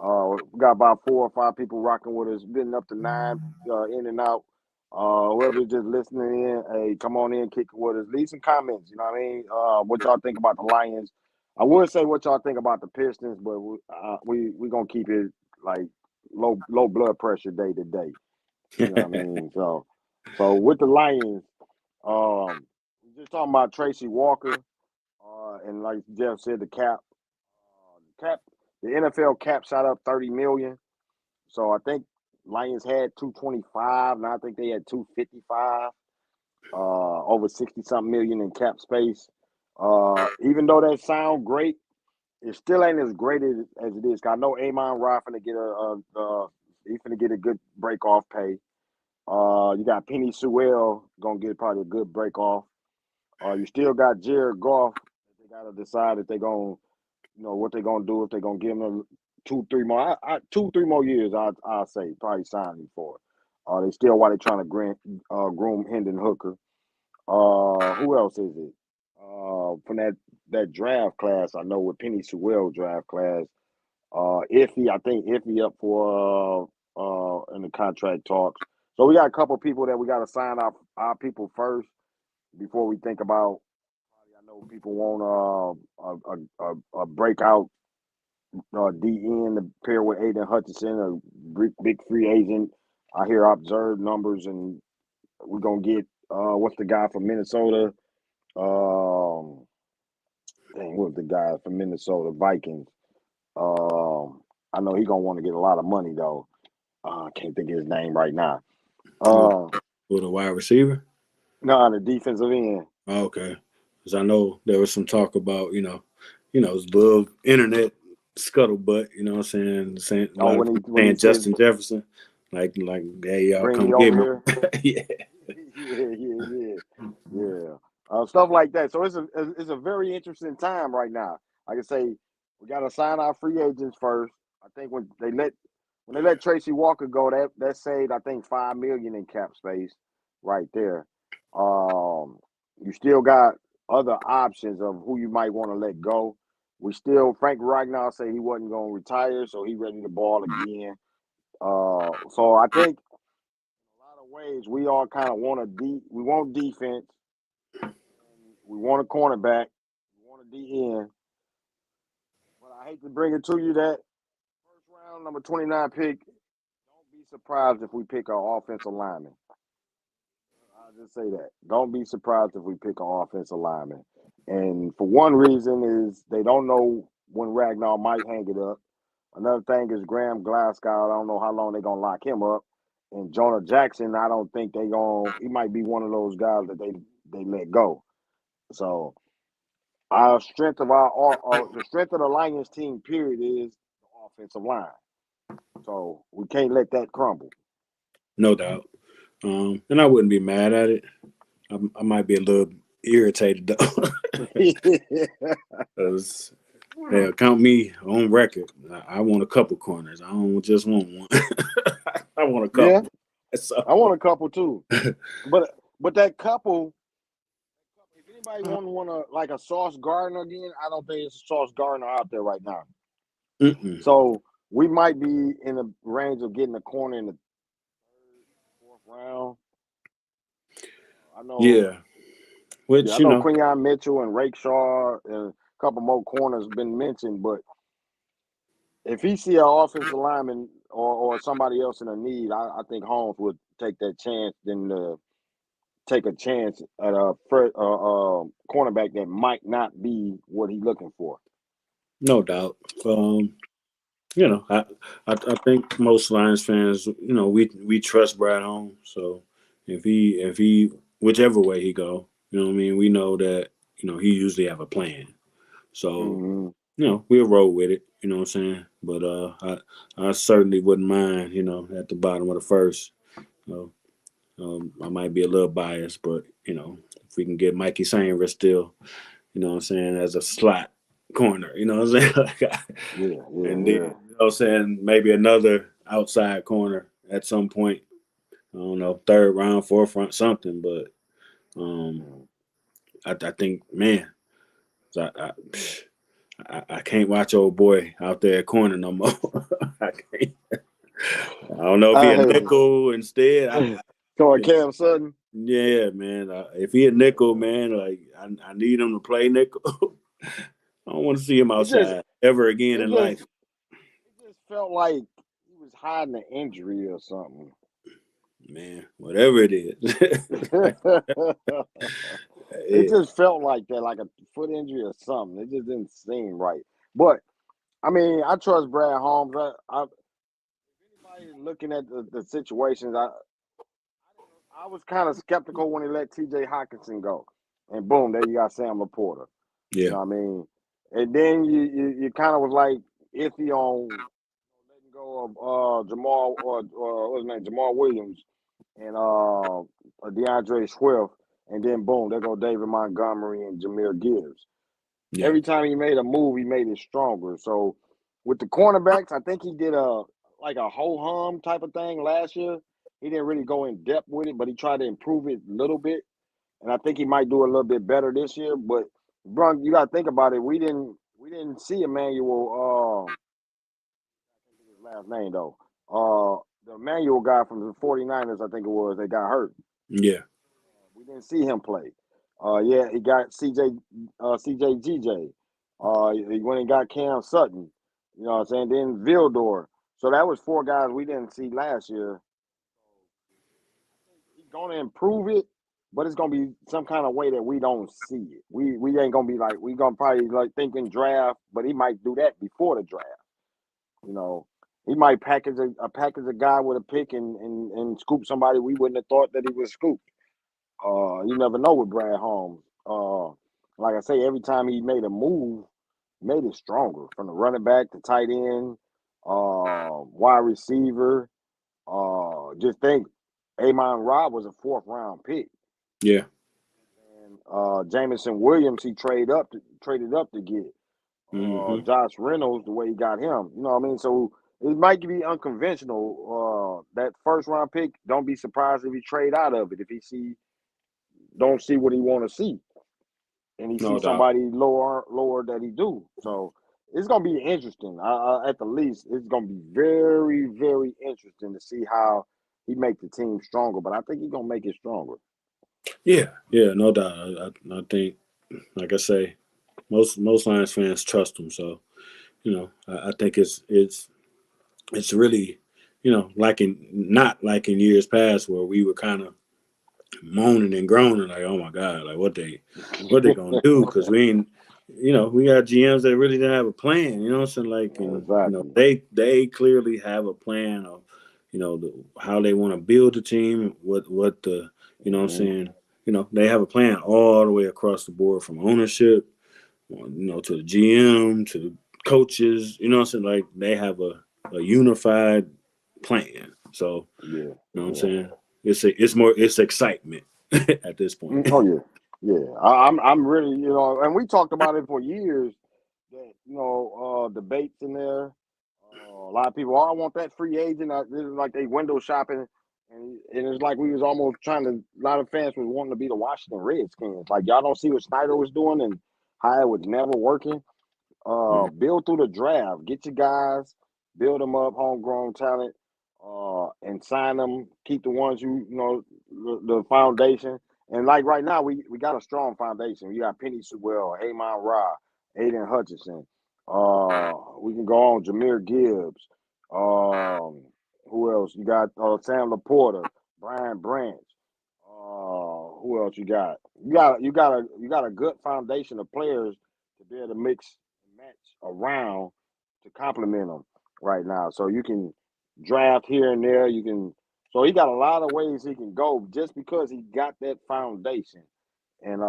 We got about 4 or 5 people rocking with us, getting up to 9 in and out. Whoever's just listening in, hey, come on in, kick it with us. Leave some comments. You know what I mean? What y'all think about the Lions? I would say what y'all think about the Pistons, but we gonna keep it like low blood pressure day to day. You know what I mean? So with the Lions, we just talking about Tracy Walker, and like Jeff said, the cap. Cap, the NFL cap shot up 30 million. So I think Lions had 225. Now I think they had 255. Over 60 something million in cap space. Even though that sound great, it still ain't as great as it is. I know Amon Ra finna get he finna get a good break off pay. You got Penny Sewell gonna get probably a good break off. You still got Jared Goff. They gotta decide if they gonna what they're gonna do, if they're gonna give him 2, 3 more. 2, 3 more years. I say probably sign him for it. They still while they trying to groom Hendon Hooker. Who else is it? From that draft class, I know with Penny Sewell draft class. Iffy, I think Iffy up for in the contract talks. So we got a couple people that we got to sign our people first before we think about. I know people want a breakout DN to pair with Aiden Hutchinson, a big free agent. I hear observed numbers, and we're gonna get what's the guy from Minnesota? Um, what's the guy from Minnesota Vikings? I know he gonna want to get a lot of money though. I can't think of his name right now. With, Uh, with a wide receiver. no, the defensive end. Oh, okay, because I know there was some talk about it's little internet scuttlebutt. You know what I'm saying a Oh, lot of when people he saying said Justin Jefferson, like hey y'all bring come me get over me. here. Yeah. Yeah. Stuff like that. So it's a very interesting time right now. Like I say, we got to sign our free agents first. I think when they let Tracy Walker go, that saved I think $5 million in cap space right there. You still got other options of who you might want to let go. Frank Ragnar said he wasn't going to retire, so he ready to ball again. So I think a lot of ways we all kind of we want defense, we want a cornerback, we want a DN. But I hate to bring it to you that first round number 29 pick. Don't be surprised if we pick an offensive lineman. I'll just say that. Don't be surprised if we pick an offensive lineman. And for one reason is they don't know when Ragnar might hang it up. Another thing is Graham Glasgow. I don't know how long they're gonna lock him up. And Jonah Jackson, I don't think they gonna. He might be one of those guys that they let go. So our strength of the strength of the Lions team period is the offensive line. So we can't let that crumble. No doubt. And I wouldn't be mad at it. I might be a little irritated though, because count me on record. I want a couple corners. I don't just want one. I want a Yeah, couple. I So want a couple too. But that couple, if anybody want to like a Sauce Gardner again, I don't think it's a Sauce Gardner out there right now. mm-mm. So we might be in the range of getting a corner in the third, fourth round. I know, Yeah, yeah, which I know Quinyon Mitchell and Rake Shaw and a couple more corners been mentioned, but if he see an offensive lineman or somebody else in a need, I think Holmes would take that chance than take a chance at a cornerback that might not be what he's looking for. no doubt. Um, I think most Lions fans, we trust Brad Holmes. So if he whichever way he go, what I mean, we know that he usually have a plan. So Mm-hmm. we'll roll with it. You know what I'm saying? But I certainly wouldn't mind. At the bottom of the first. So, I might be a little biased, but if we can get Mikey Sanger still, what I'm saying, as a slot corner, what I'm saying? Yeah, yeah, And then, yeah. I'm saying, maybe another outside corner at some point. I don't know, third round, fourth round, something. But um, Mm. I think, man, I, I, I can't watch old boy out there at corner no more. I can't. I don't know if he a I nickel instead. so Cam Sutton. Yeah, man. If he a nickel, man, like I need him to play nickel. I don't want to see him It just outside ever again it in just life. it just felt like he was hiding an injury or something. Man, whatever it is. It Yeah, just felt like that, like a foot injury or something. It just didn't seem right. But I mean, I trust Brad Holmes. Anybody looking at the situations, I was kind of skeptical when he let T.J. Hawkinson go, and boom, there you got Sam Laporta. You yeah, know what I mean? And then you kind of was like iffy on letting go of Jamal or what's his name, Jamal Williams and DeAndre Swift, and then boom, there go David Montgomery and Jameer Gibbs. yeah. Every time he made a move, he made it stronger. So with the cornerbacks, I think he did a like a ho hum type of thing last year. He didn't really go in depth with it, but he tried to improve it a little bit, and I think he might do a little bit better this year. But bro, you got to think about it. We didn't see Emmanuel. I can't think of his last name though. The Emmanuel guy from the 49ers, I think it was, they got hurt. Yeah. We didn't see him play. Yeah, he got CJ GJ. He went and got Cam Sutton. You know what I'm saying? Then Vildor. So that was four guys we didn't see last year. He's gonna improve it, but it's gonna be some kind of way that we don't see it. We ain't gonna be like we gonna probably like thinking draft, but he might do that before the draft. You know, he might package a guy with a pick and scoop somebody we wouldn't have thought that he would scoop. You never know with Brad Holmes. Like I say, every time he made a move, made it stronger from the running back to tight end, wide receiver. Just think, Amon Rob was a fourth round pick, Yeah. and Jamison Williams he traded up to get Hmm. Josh Reynolds the way he got him. You know what I mean? So it might be unconventional. That first round pick, don't be surprised if he trade out of it if he don't see what he want to see, and he No sees doubt. somebody lower that he do. So it's gonna be interesting. At the least, it's gonna be very very interesting to see how he make the team stronger. But I think he's gonna make it stronger. Yeah. Yeah. No doubt. I think, like I say, most Lions fans trust him. So I think it's really, like in not like in years past where we were kind of moaning and groaning like, oh my god, like what they gonna do? Because we ain't, we got GMs that really didn't have a plan. You know what I'm saying? Like, and Exactly. they clearly have a plan of, how they want to build the team, what the, what I'm Hmm. saying. They have a plan all the way across the board from ownership, to the GM to the coaches. You know what I'm saying? Like they have a unified plan. So Yeah. you know what I'm Yeah. saying? It's excitement at this point. Oh yeah. Yeah. I'm really and we talked about it for years. That debates in there. A lot of people, oh, I want that free agent. This is like they window shopping, and it's like we was almost trying to. A lot of fans was wanting to be the Washington Redskins. Like y'all don't see what Snyder was doing and how it was never working. Mhm. Build through the draft. Get your guys, build them up, homegrown talent, and sign them. Keep the ones the foundation. And like right now, we got a strong foundation. We got Penny Sewell, Amon Ra, Aiden Hutchinson. We can go on Jameer Gibbs. Who else? You got Sam Laporta, Brian Branch. Who else you got? You got a good foundation of players to be able to mix and match around to complement them right now. So you can draft here and there. You can. So he got a lot of ways he can go just because he got that foundation. And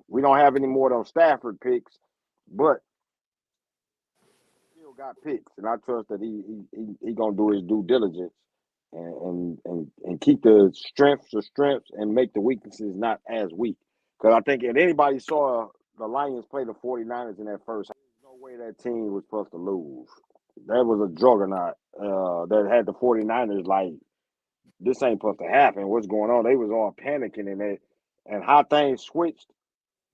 we don't have any more of those Stafford picks, but still got picks, and I trust that he gonna do his due diligence and keep the strengths and make the weaknesses not as weak. Because I think if anybody saw the Lions play the 49ers in that first, there's no way that team was supposed to lose. That was a juggernaut that had the 49ers like this ain't supposed to happen. What's going on? They was all panicking and how things switched.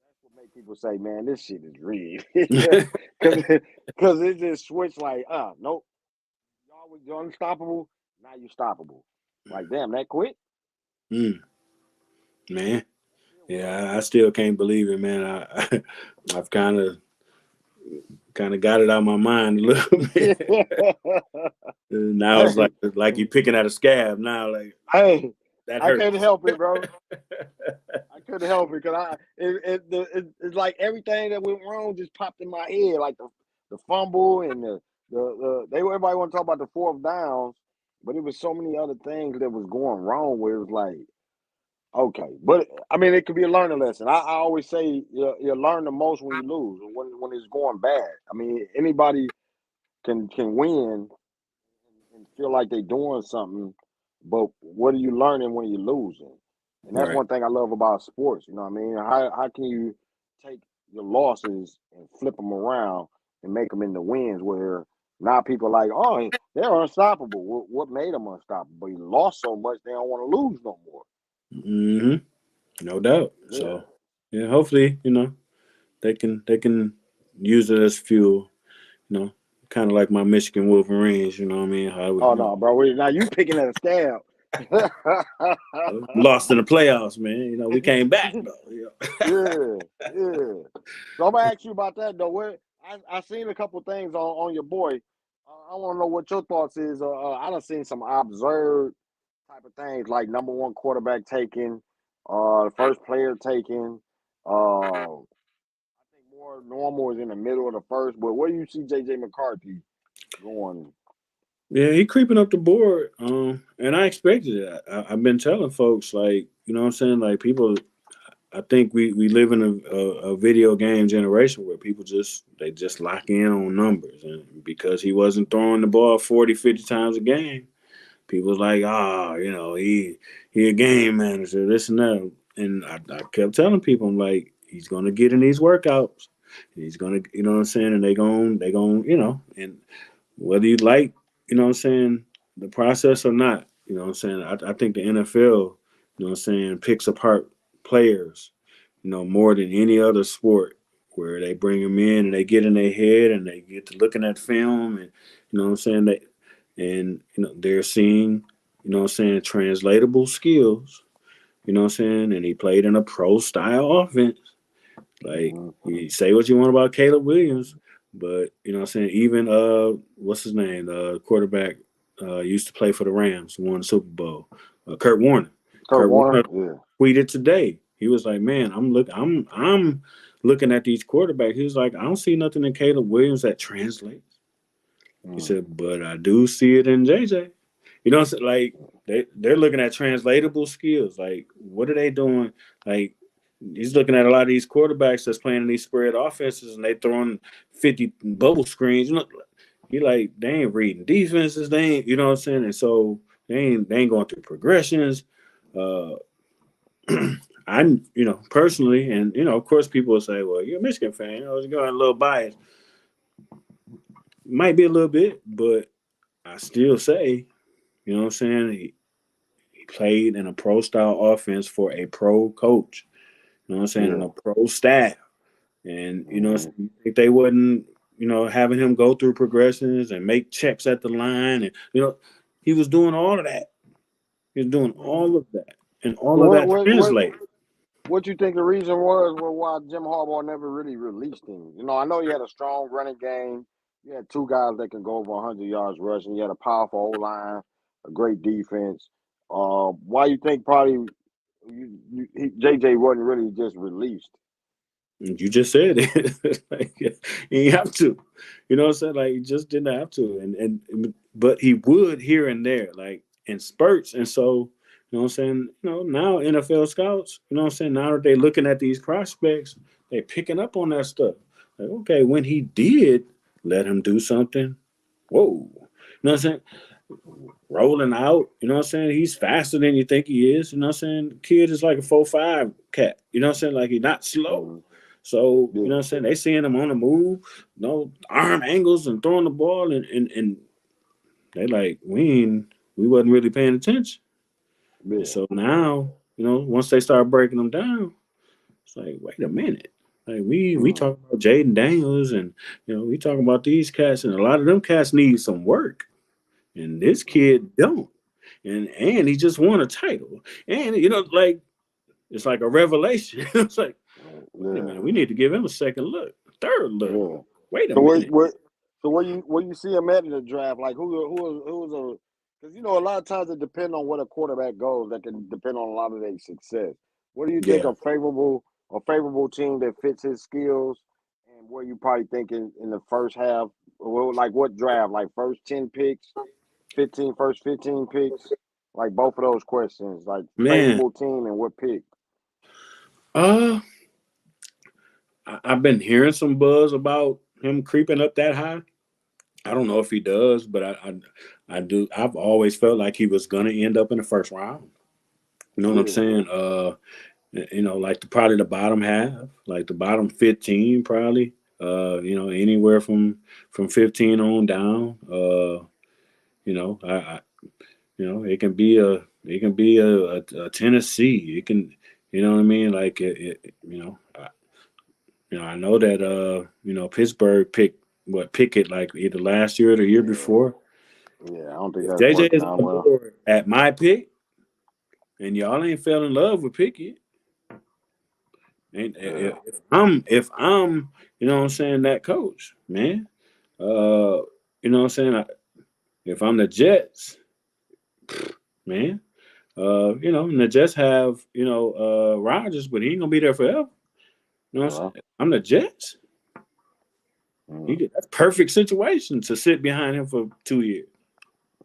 That's what make people say, "Man, this shit is rigged," because it just switched like, nope, y'all was unstoppable. Now you stoppable. Like, damn, that quick? Mm, man, Still was yeah, I unstoppable. still can't believe it, man. I've kind of got it out of my mind a little bit. Now it's Hey, like you picking at a scab. Now, like hey, that I can't hurts. help it, bro. I couldn't help it because it's like everything that went wrong just popped in my head, like the fumble and they everybody want to talk about the fourth downs, but it was so many other things that was going wrong where it was like, okay, but I mean it could be a learning lesson. I always say you learn the most when you lose, when it's going bad. I mean anybody can win and feel like they're doing something, but what are you learning when you're losing? And that's Right. one thing I love about sports. You know what I mean? How can you take your losses and flip them around and make them into wins where Now people like, oh, they're unstoppable. What made them unstoppable? He lost so much they don't want to lose no more. Hmm. No doubt. Yeah. So yeah, hopefully, they can use it as fuel. You know, kind of like my Michigan Wolverines. You know what I mean? How we, Oh no, bro. Now you picking at a scab. lost in the playoffs, man. We came back though. Yeah, yeah. So I'm gonna ask you about that though. I seen a couple things on your boy. I want to know what your thoughts is. I done seen some absurd type of things like number one quarterback taken, first player taken. I think more normal is in the middle of the first. But where do you see JJ McCarthy going? Yeah, he creeping up the board. And I expected it. I've been telling folks, like, what I'm saying, like, people. I think we live in a video game generation where people just lock in on numbers, and because he wasn't throwing the ball 40, 50 times a game, people was like, he a game manager, this and that. And I kept telling people, I'm like, he's gonna get in these workouts. He's gonna, you know what I'm saying, and they going, and whether you like, what I'm saying, the process or not, what I'm saying, I think the NFL, what I'm saying, picks apart players, more than any other sport, where they bring them in and they get in their head and they get to looking at film, and what I'm saying, and they're seeing, what I'm saying, translatable skills, what I'm saying, and he played in a pro style offense. Like, Mm-hmm. you say what you want about Caleb Williams, but what I'm saying, even what's his name, the quarterback, used to play for the Rams, won the Super Bowl, Kurt Warner. Kurt Kurt Warner, Warner yeah. tweeted today. He was like, "Man, I'm looking at these quarterbacks." He was like, "I don't see nothing in Caleb Williams that translates." He Mm. said, "But I do see it in JJ." Like, they're looking at translatable skills. Like, what are they doing? Like, he's looking at a lot of these quarterbacks that's playing in these spread offenses, and they throwing 50 bubble screens. He like, they ain't reading defenses. They ain't, you know what I'm saying? And so they ain't going through progressions. Uh, I, personally, and of course, people will say, "Well, you're a Michigan fan. You're going a little biased." Might be a little bit, but I still say, you know what I'm saying? He played in a pro style offense for a pro coach. You know what I'm saying? And Yeah. a pro staff. And Mm-hmm. if they wasn't, having him go through progressions and make checks at the line, and he was doing all of that. He was doing all of that, and So all of that translated. what you think the reason was why Jim Harbaugh never really released him? I know you had a strong running game. You had two guys that can go over 100 yards rushing. You had a powerful O line, a great defense. Why you think probably JJ wasn't really just released? You just said it. Like, he have to. You know what I'm saying? Like, he just didn't have to. But he would here and there, like in spurts. And so, what I'm saying, now NFL scouts, what I'm saying, now that they're looking at these prospects, they're picking up on that stuff. Like, okay, when he did let him do something, whoa. You know what I'm saying? Rolling out, you know what I'm saying? He's faster than you think he is. You know what I'm saying? The kid is like a 4.5 cat. You know what I'm saying? Like, he's not slow. Mm-hmm. So, you know Yeah, what I'm saying? They seeing him on the move, arm angles and throwing the ball, and they like, we wasn't really paying attention. And yeah. so now, once they start breaking them down, it's like, wait a minute. Like, we Mm-hmm. talk about Jaden Daniels, and we talking about these cats, and a lot of them cats need some work. And this kid don't. And he just won a title. And like, it's like a revelation. It's like, wait a Yeah, minute, we need to give him a second look, a third look. yeah. Wait a So minute. where you see him at in the draft? Like who's a because a lot of times it depends on where the quarterback goes. That can depend on a lot of their success. What do you think Yeah. a favorable team that fits his skills, and where you probably think in the first half? Well, like what draft? Like first 10 picks, first 15 picks. Like both of those questions. Like Man, favorable team and what pick? uh I've been hearing some buzz about him creeping up that high. I don't know if he does, but I do. I've always felt like he was gonna end up in the first round. You know what I'm Yeah. saying? Like probably the bottom half, like the bottom 15, probably. Anywhere from 15 on down. I it can be a Tennessee. It can, you know what I mean? Like I know that Pittsburgh picked what Pickett like either last year or the year Yeah, before. yeah. I don't think If that's JJ working is out on the well. board at my pick, and y'all ain't fell in love with Pickett, and Yeah, if I'm what I'm saying, that coach, man, what I'm saying, if I'm the Jets, man, and the Jets have Rodgers, but he ain't gonna be there forever. You know what I'm yeah, saying? I'm the Jets. mm, That's perfect situation to sit behind him for 2 years.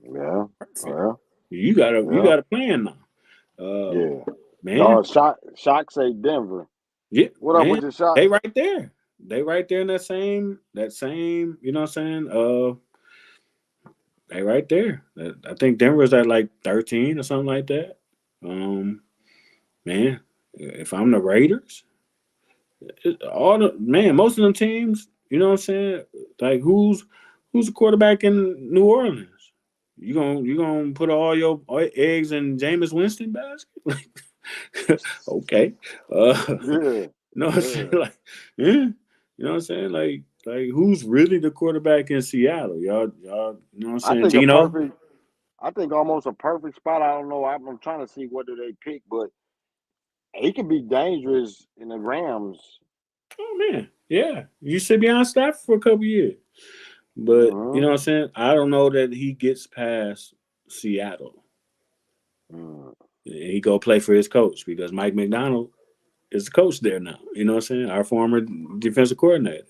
yeah, Perfect. yeah, You yeah, got a plan now. Uh, yeah. man, Shock say Denver. yeah, What up man. with your shot? They right there. They right there in that same, you know what I'm saying? They right there. I think Denver's at like 13 or something like that. Um, man, if I'm the Raiders, most of them teams, you know what I'm saying? Like who's the quarterback in New Orleans? You gonna put all your eggs in Jameis Winston basket? Like, okay. Yeah, You know what I'm saying? yeah. Like, yeah. You know what I'm saying? Like who's really the quarterback in Seattle? Y'all, you know what I'm I saying? think a Gino? perfect. I think almost a perfect spot. I don't know. I'm trying to see what do they pick, but he could be dangerous in the Rams. Oh man, yeah. You sit behind Stafford for a couple years. But you know Hmm. what I'm saying? I don't know that he gets past Seattle. Mm, He go play for his coach because Mike McDonald is the coach there now. You know what I'm saying? Our former defensive coordinator.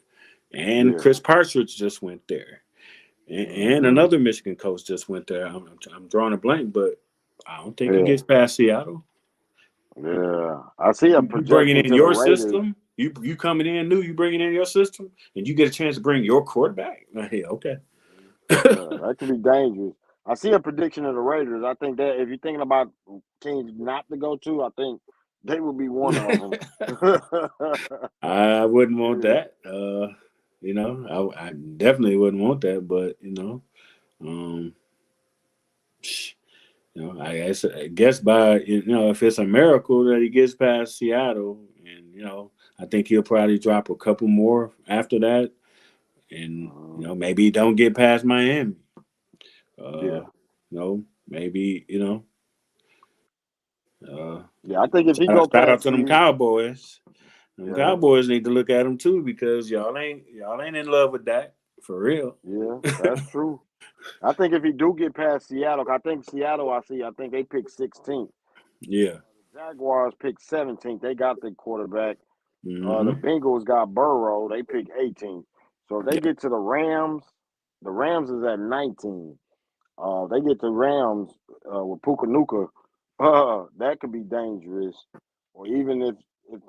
And yeah. Chris Partridge just went there. And Hmm. another Michigan coach just went there. I'm drawing a blank, but I don't think he Yeah. gets past Seattle. Yeah. I see a You bringing projection in to the your Raiders. system. You coming in new. You bringing in your system, and you get a chance to bring your quarterback. Hey, okay. Yeah, that could be dangerous. I see a prediction of the Raiders. I think that if you're thinking about teams not to go to, I think they would be one of them. I wouldn't want Yeah. that. I definitely wouldn't want that. But um, I guess by if it's a miracle that he gets past Seattle, and I think he'll probably drop a couple more after that, and Mhm. maybe he don't get past Miami. Uh, Yeah. maybe uh, Yeah. I think if he go shout out past to them the Cowboys. Them yeah, Cowboys need to look at him too because y'all ain't in love with that for real. yeah, that's true. I think if he do get past Seattle, I think Seattle. I think they pick 16th. Yeah. The Jaguars pick 17th. They got the quarterback. The Mm-hmm. Bengals got Burrow. They pick 18th. So if they Yeah. get to the Rams is at 19. They get the Rams with Puka Nuka. That could be dangerous. Or even if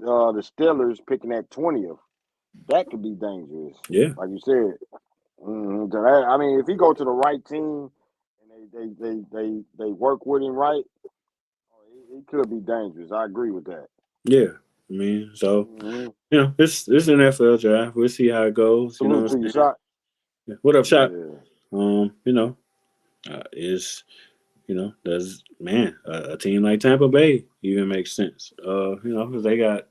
the Steelers picking at 20th, that could be dangerous. Yeah. Like you said. So I mean, if he go to the right team and they work with him right, it could be dangerous. I agree with that. Yeah. I mean, so Hmm. it's an NFL draft. We'll see how it goes. You know Salute what to you, I'm saying? shot. Yeah. What up, shot? Yeah, Um, you know, is does a team like Tampa Bay even makes sense? Because they got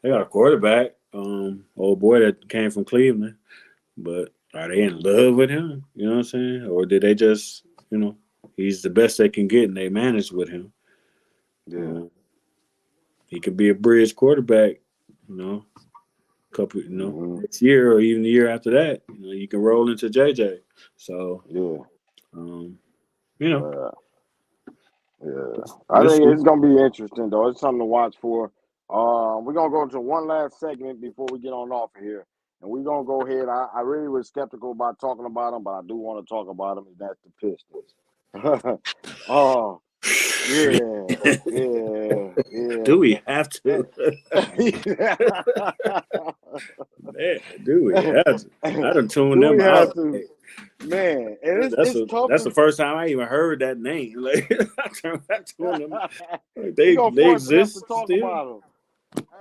a quarterback, old boy that came from Cleveland, but are they in love with him? You know what I'm saying? Or did they just, he's the best they can get and they manage with him? yeah. Um, he could be a bridge quarterback, you know, couple, Hmm. next year or even the year after that. You can roll into JJ. So, Yeah, um, you know, yeah, yeah. I we'll think see. it's gonna be interesting though. It's something to watch for. We're gonna go into one last segment before we get on off of here, and we're gonna go ahead. I really was skeptical about talking about them, but I do want to talk about them, and that's the Pistons. Oh, yeah, yeah, yeah. Do we have to? Man, do we have to? I done tuned Do we them have out. to, Like, man? And that's it's a tough that's the to. first time I even heard that name. Like I tuned them. Like, We they gonna they force enough to exist talk still. about them.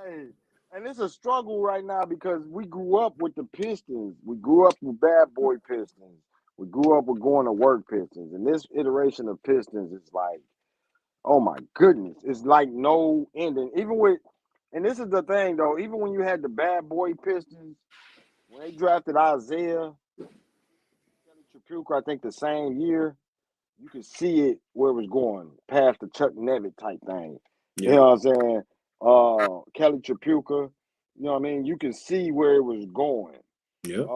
Hey. And it's a struggle right now because we grew up with the Pistons. We grew up with bad boy Pistons. We grew up with going to work Pistons. And this iteration of Pistons is like, oh my goodness, it's like no ending. Even with, and this is the thing though, even when you had the bad boy Pistons, when they drafted Isaiah, Kelly Tripucka, I think the same year, you could see it where it was going past the Chuck Nevitt type thing. You Yeah. know what I'm saying? Kelly Tripucka, you know what I mean? You can see where it was going. Yep.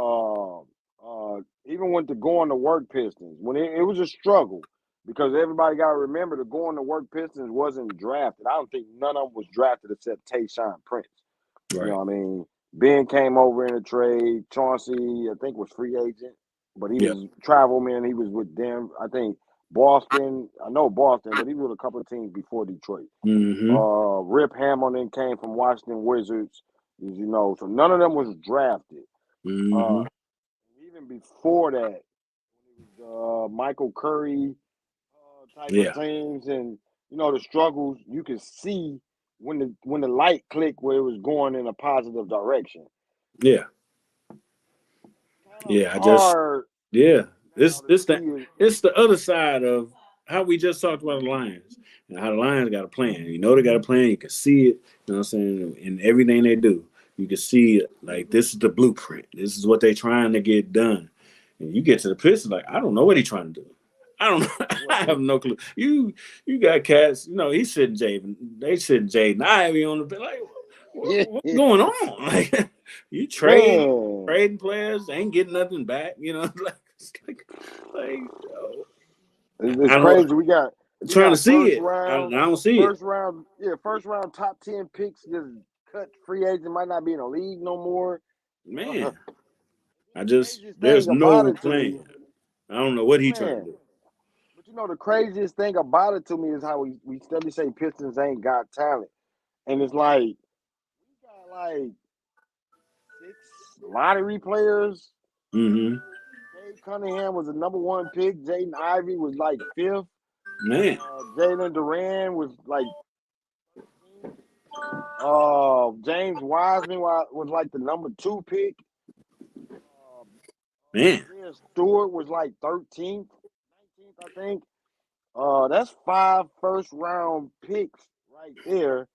Even with the going to work Pistons, when it was a struggle because everybody got to remember the going to work Pistons wasn't drafted. I don't think none of them was drafted except Tayshaun Prince. You know Right. what I mean? Ben came over in a trade. Chauncey, I think, was free agent, but he Yep. was travel man. He was with them. I think Boston. I know Boston, but he was with a couple of teams before Detroit. Mm-hmm. Rip Hamilton came from Washington Wizards, as you know. So none of them was drafted. Uh, Mm-hmm. even before that, when it was Michael Curry type of Yeah. teams, and you know the struggles, you could see when the light clicked where it was going in a positive direction. Yeah. Kind of Yeah. I just hard yeah. now to It's see it. the other side of how we just talked about the Lions and how the Lions got a plan. You know they got a plan. You can see it. You know what I'm saying? In everything they do, you can see it. Like this is the blueprint. This is what they're trying to get done. And you get to the Pistons, like I don't know what he's trying to do. I don't know. What I have no clue. You got cats. You know he's sitting Jaden. They sitting Jaden Ivy on the bench. Like what's going on? Like you man, trading players, ain't getting nothing back. You know, like oh, it's I don't crazy. We got I'm we trying to got see it. I don't see it, first round top 10 picks just cut free agent might not be in the league no more. man. I The just craziest there's thing about no it to plan. me, I don't know what he trying to man. do. But you know the craziest thing about it to me is how we steady say Pistons ain't got talent, and it's like we got like six lottery players. Mm-hmm. Jay Cunningham was the number one pick. Jaden Ivey was like fifth. Man, Jalen Duran was like 13th. James Wiseman was like the number two pick. Uh, man, Isaiah Stewart was like 13th, 19th, I think. That's five first round picks right there.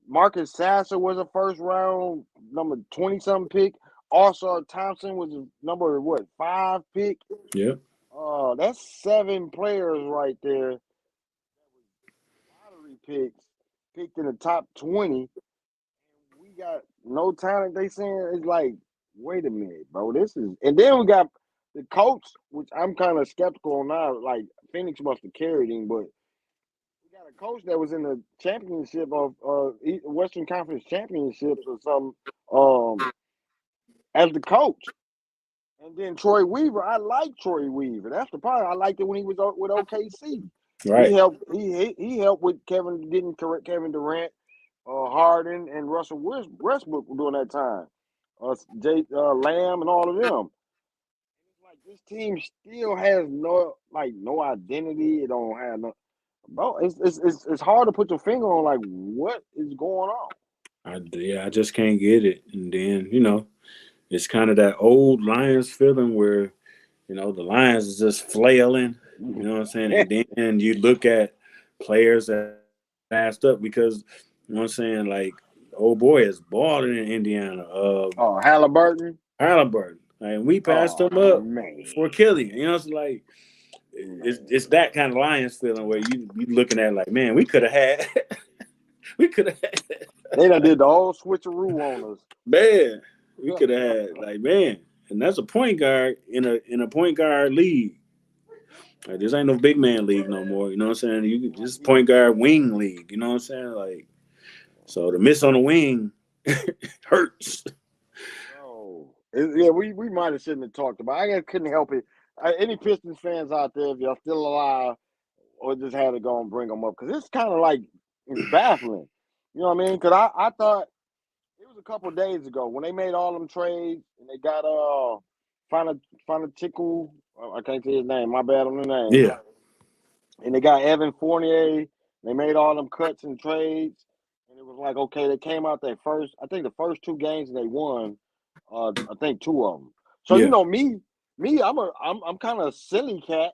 Marcus Sasser was a first round number 20 something pick. Also, Thompson was a number what five pick. yeah, That's seven players right there. Lottery picks picked in the top 20. We got no talent. They saying it's like, wait a minute, bro. This is, and then we got the coach, which I'm kind of skeptical on now. Like Phoenix must have carried him, but we got a coach that was in the championship of Western Conference championships or something as the coach. And then Troy Weaver, I like Troy Weaver. That's the part. I liked it when he was with OKC. He right, helped. He helped with Kevin getting correct Kevin Durant, Harden, and Russell Westbrook during that time. Lamb and all of them. It's like this team still has no identity. It don't have no. Bro, it's hard to put your finger on like what is going on. I just can't get it. And then it's kind of that old Lions feeling where the Lions is just flailing. You know what I'm saying? And then you look at players that passed up because you know what I'm saying, like old boy is balling in Indiana. Oh, Halliburton. Halliburton. And we passed Oh him up man. for Kelly. It's like it's Man. that kind of Lions feeling where you looking at like, man, we could have had we could have had They done did the whole switcheroo on man, we us. could have had like man, and that's a point guard in a point guard league. Like this ain't no big man league no more. You know what I'm saying? This is point guard wing league. You know what I'm saying? Like so the miss on the wing hurts. Oh, yeah, we might have shouldn't have talked about. I couldn't help it. Any Pistons fans out there, if y'all still alive, or just had to go and bring them up because it's kind of like it's baffling. You know what I mean? Because I thought it was a couple of days ago when they made all them trades and they got Fana Tickle. I can't say his name. My bad on the name. Yeah. And they got Evan Fournier. They made all them cuts and trades, and it was was like, okay, they came out their first. I think the first two games they won. I think two of them. So Yeah. I'm kind of silly cat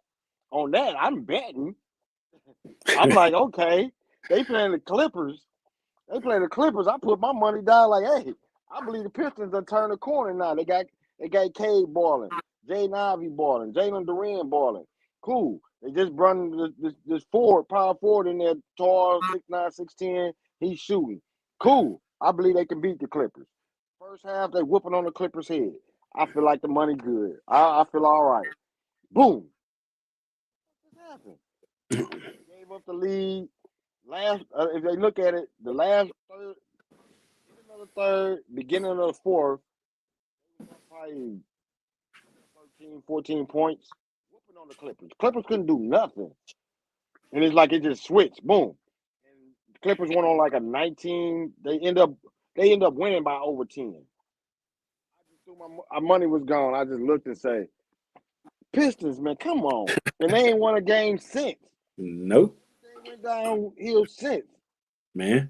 on that. I'm betting. I'm like, okay, they playing the Clippers. They play the Clippers. I put my money down like, hey, I believe the Pistons done turned the corner now. They got Cade balling, Jaden Ivey balling, Jalen Duran balling. Cool. They just run this power forward in there, tall, 6'9", 6'10". He's shooting. Cool. I believe they can beat the Clippers. First half, they whooping on the Clippers' head. I feel like the money good. I feel all right. Boom. What happened? They gave up the lead. If they look at it, the last third, end of the third, beginning of the fourth, probably 13, 14 points, whooping on the Clippers. Clippers couldn't do nothing. And it's like it just switched. Boom. And the Clippers went on like a 19. They end up winning by over 10. I just threw my money was gone. I just looked and say, Pistons, man, come on. And they ain't won a game since. Nope. They went downhill since. Man.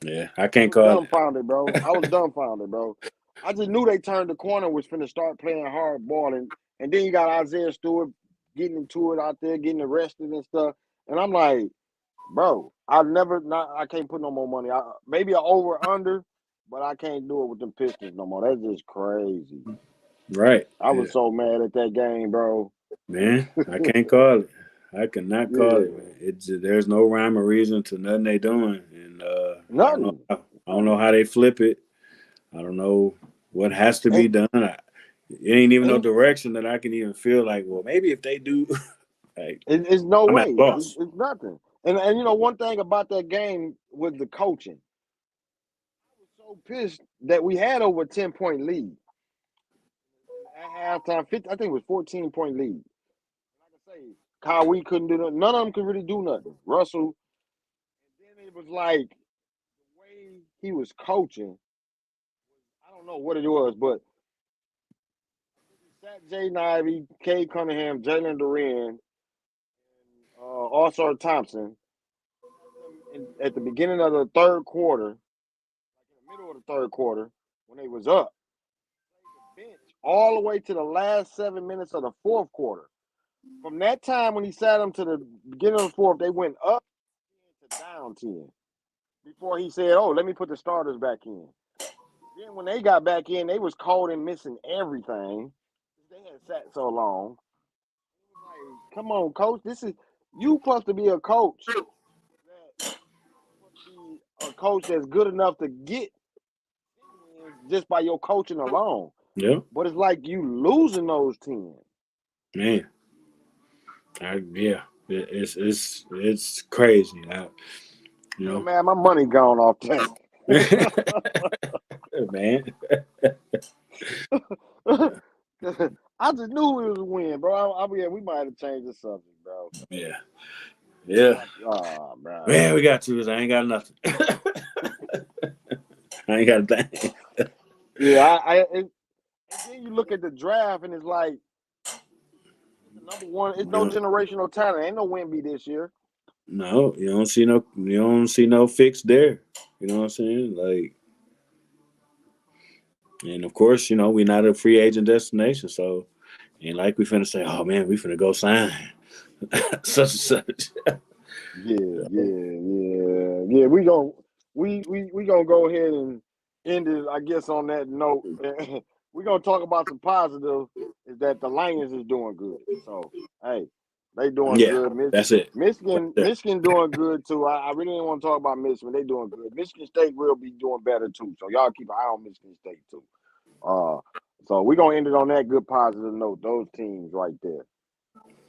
Yeah, I I can't was call it. dumbfounded, bro. I just knew they turned the corner, was finna start playing hard ball, and then you got Isaiah Stewart getting into it out there, getting arrested and stuff. And I'm like, bro, I can't put no more money. Maybe an over under, but I can't do it with them Pistons no more. That's just crazy. Right. I Yeah. was so mad at that game, bro. Man, I can't call it. I cannot call it, Yeah, man. There's no rhyme or reason to nothing they doing, and I don't know. nothing. I don't know how they flip it. I don't know what has to And be done. It ain't even no and direction that I can even feel like. Well, maybe if they do, like it's no I'm at way. a loss. It's nothing. And one thing about that game was the coaching. I was so pissed that we had over a 10-point lead at halftime. 50, I think it was 14-point lead. Like I say, Kawhi couldn't do nothing. None of them could really do nothing. Russell. And then it was like the way he was coaching. I don't know what it was, but he sat Jaden Ivey, Cade Cunningham, Jalen Duran, Arthur Thompson at the beginning of the third quarter, like in the middle of the third quarter, when they was up, the bench all the way to the last 7 minutes of the fourth quarter. From that time when he sat them to the beginning of the fourth, they went up to down 10 before he said, "Oh, let me put the starters back in." Then when they got back in, they was cold and missing everything. They had sat so long. It was like, come on, coach. This is you supposed to be a coach be a coach that's good enough to get just by your coaching alone. Yeah, But it's like you losing those 10. man. Yeah. It's crazy. You Still know, man, my money gone off that. man. I just knew it was a win, bro. Yeah, we might have changed the subject, bro. Yeah, yeah. Oh, bro. Man, we got to. 'Cause I ain't got nothing. I ain't got a thing. Yeah, and then you look at the draft and it's like the number one. It's no You know, generational talent. Ain't no Wemby this year. no, you don't see no fix there. You know what I'm saying? Like, and of course, we're not a free agent destination, so ain't like we finna say, oh man, we finna go sign such and such. Yeah. We gonna go ahead and end it. I guess on that note, we gonna talk about some positive. Is that the Lions is doing good? So hey, they doing Yeah, good. that's it. Right Michigan, there. Michigan doing good too. I really didn't want to talk about Michigan. They doing good. Michigan State will be doing better too. So y'all keep an eye on Michigan State too. Uh, so we're gonna end it on that good positive note. Those teams right there.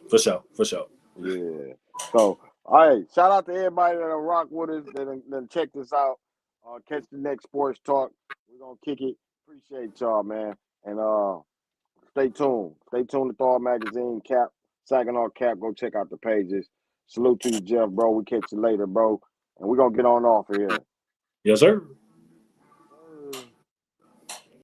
For sure, for sure. Yeah. So, all right. Shout out to everybody that rock with us, that check this out. Catch the next sports talk. We're gonna kick it. Appreciate y'all, man. And stay tuned. Stay tuned to Thawed Magazine, Cap, Saginaw Cap. Go check out the pages. Salute to you, Jeff, bro. We catch you later, bro. And we're gonna get on off of here. Yes, sir.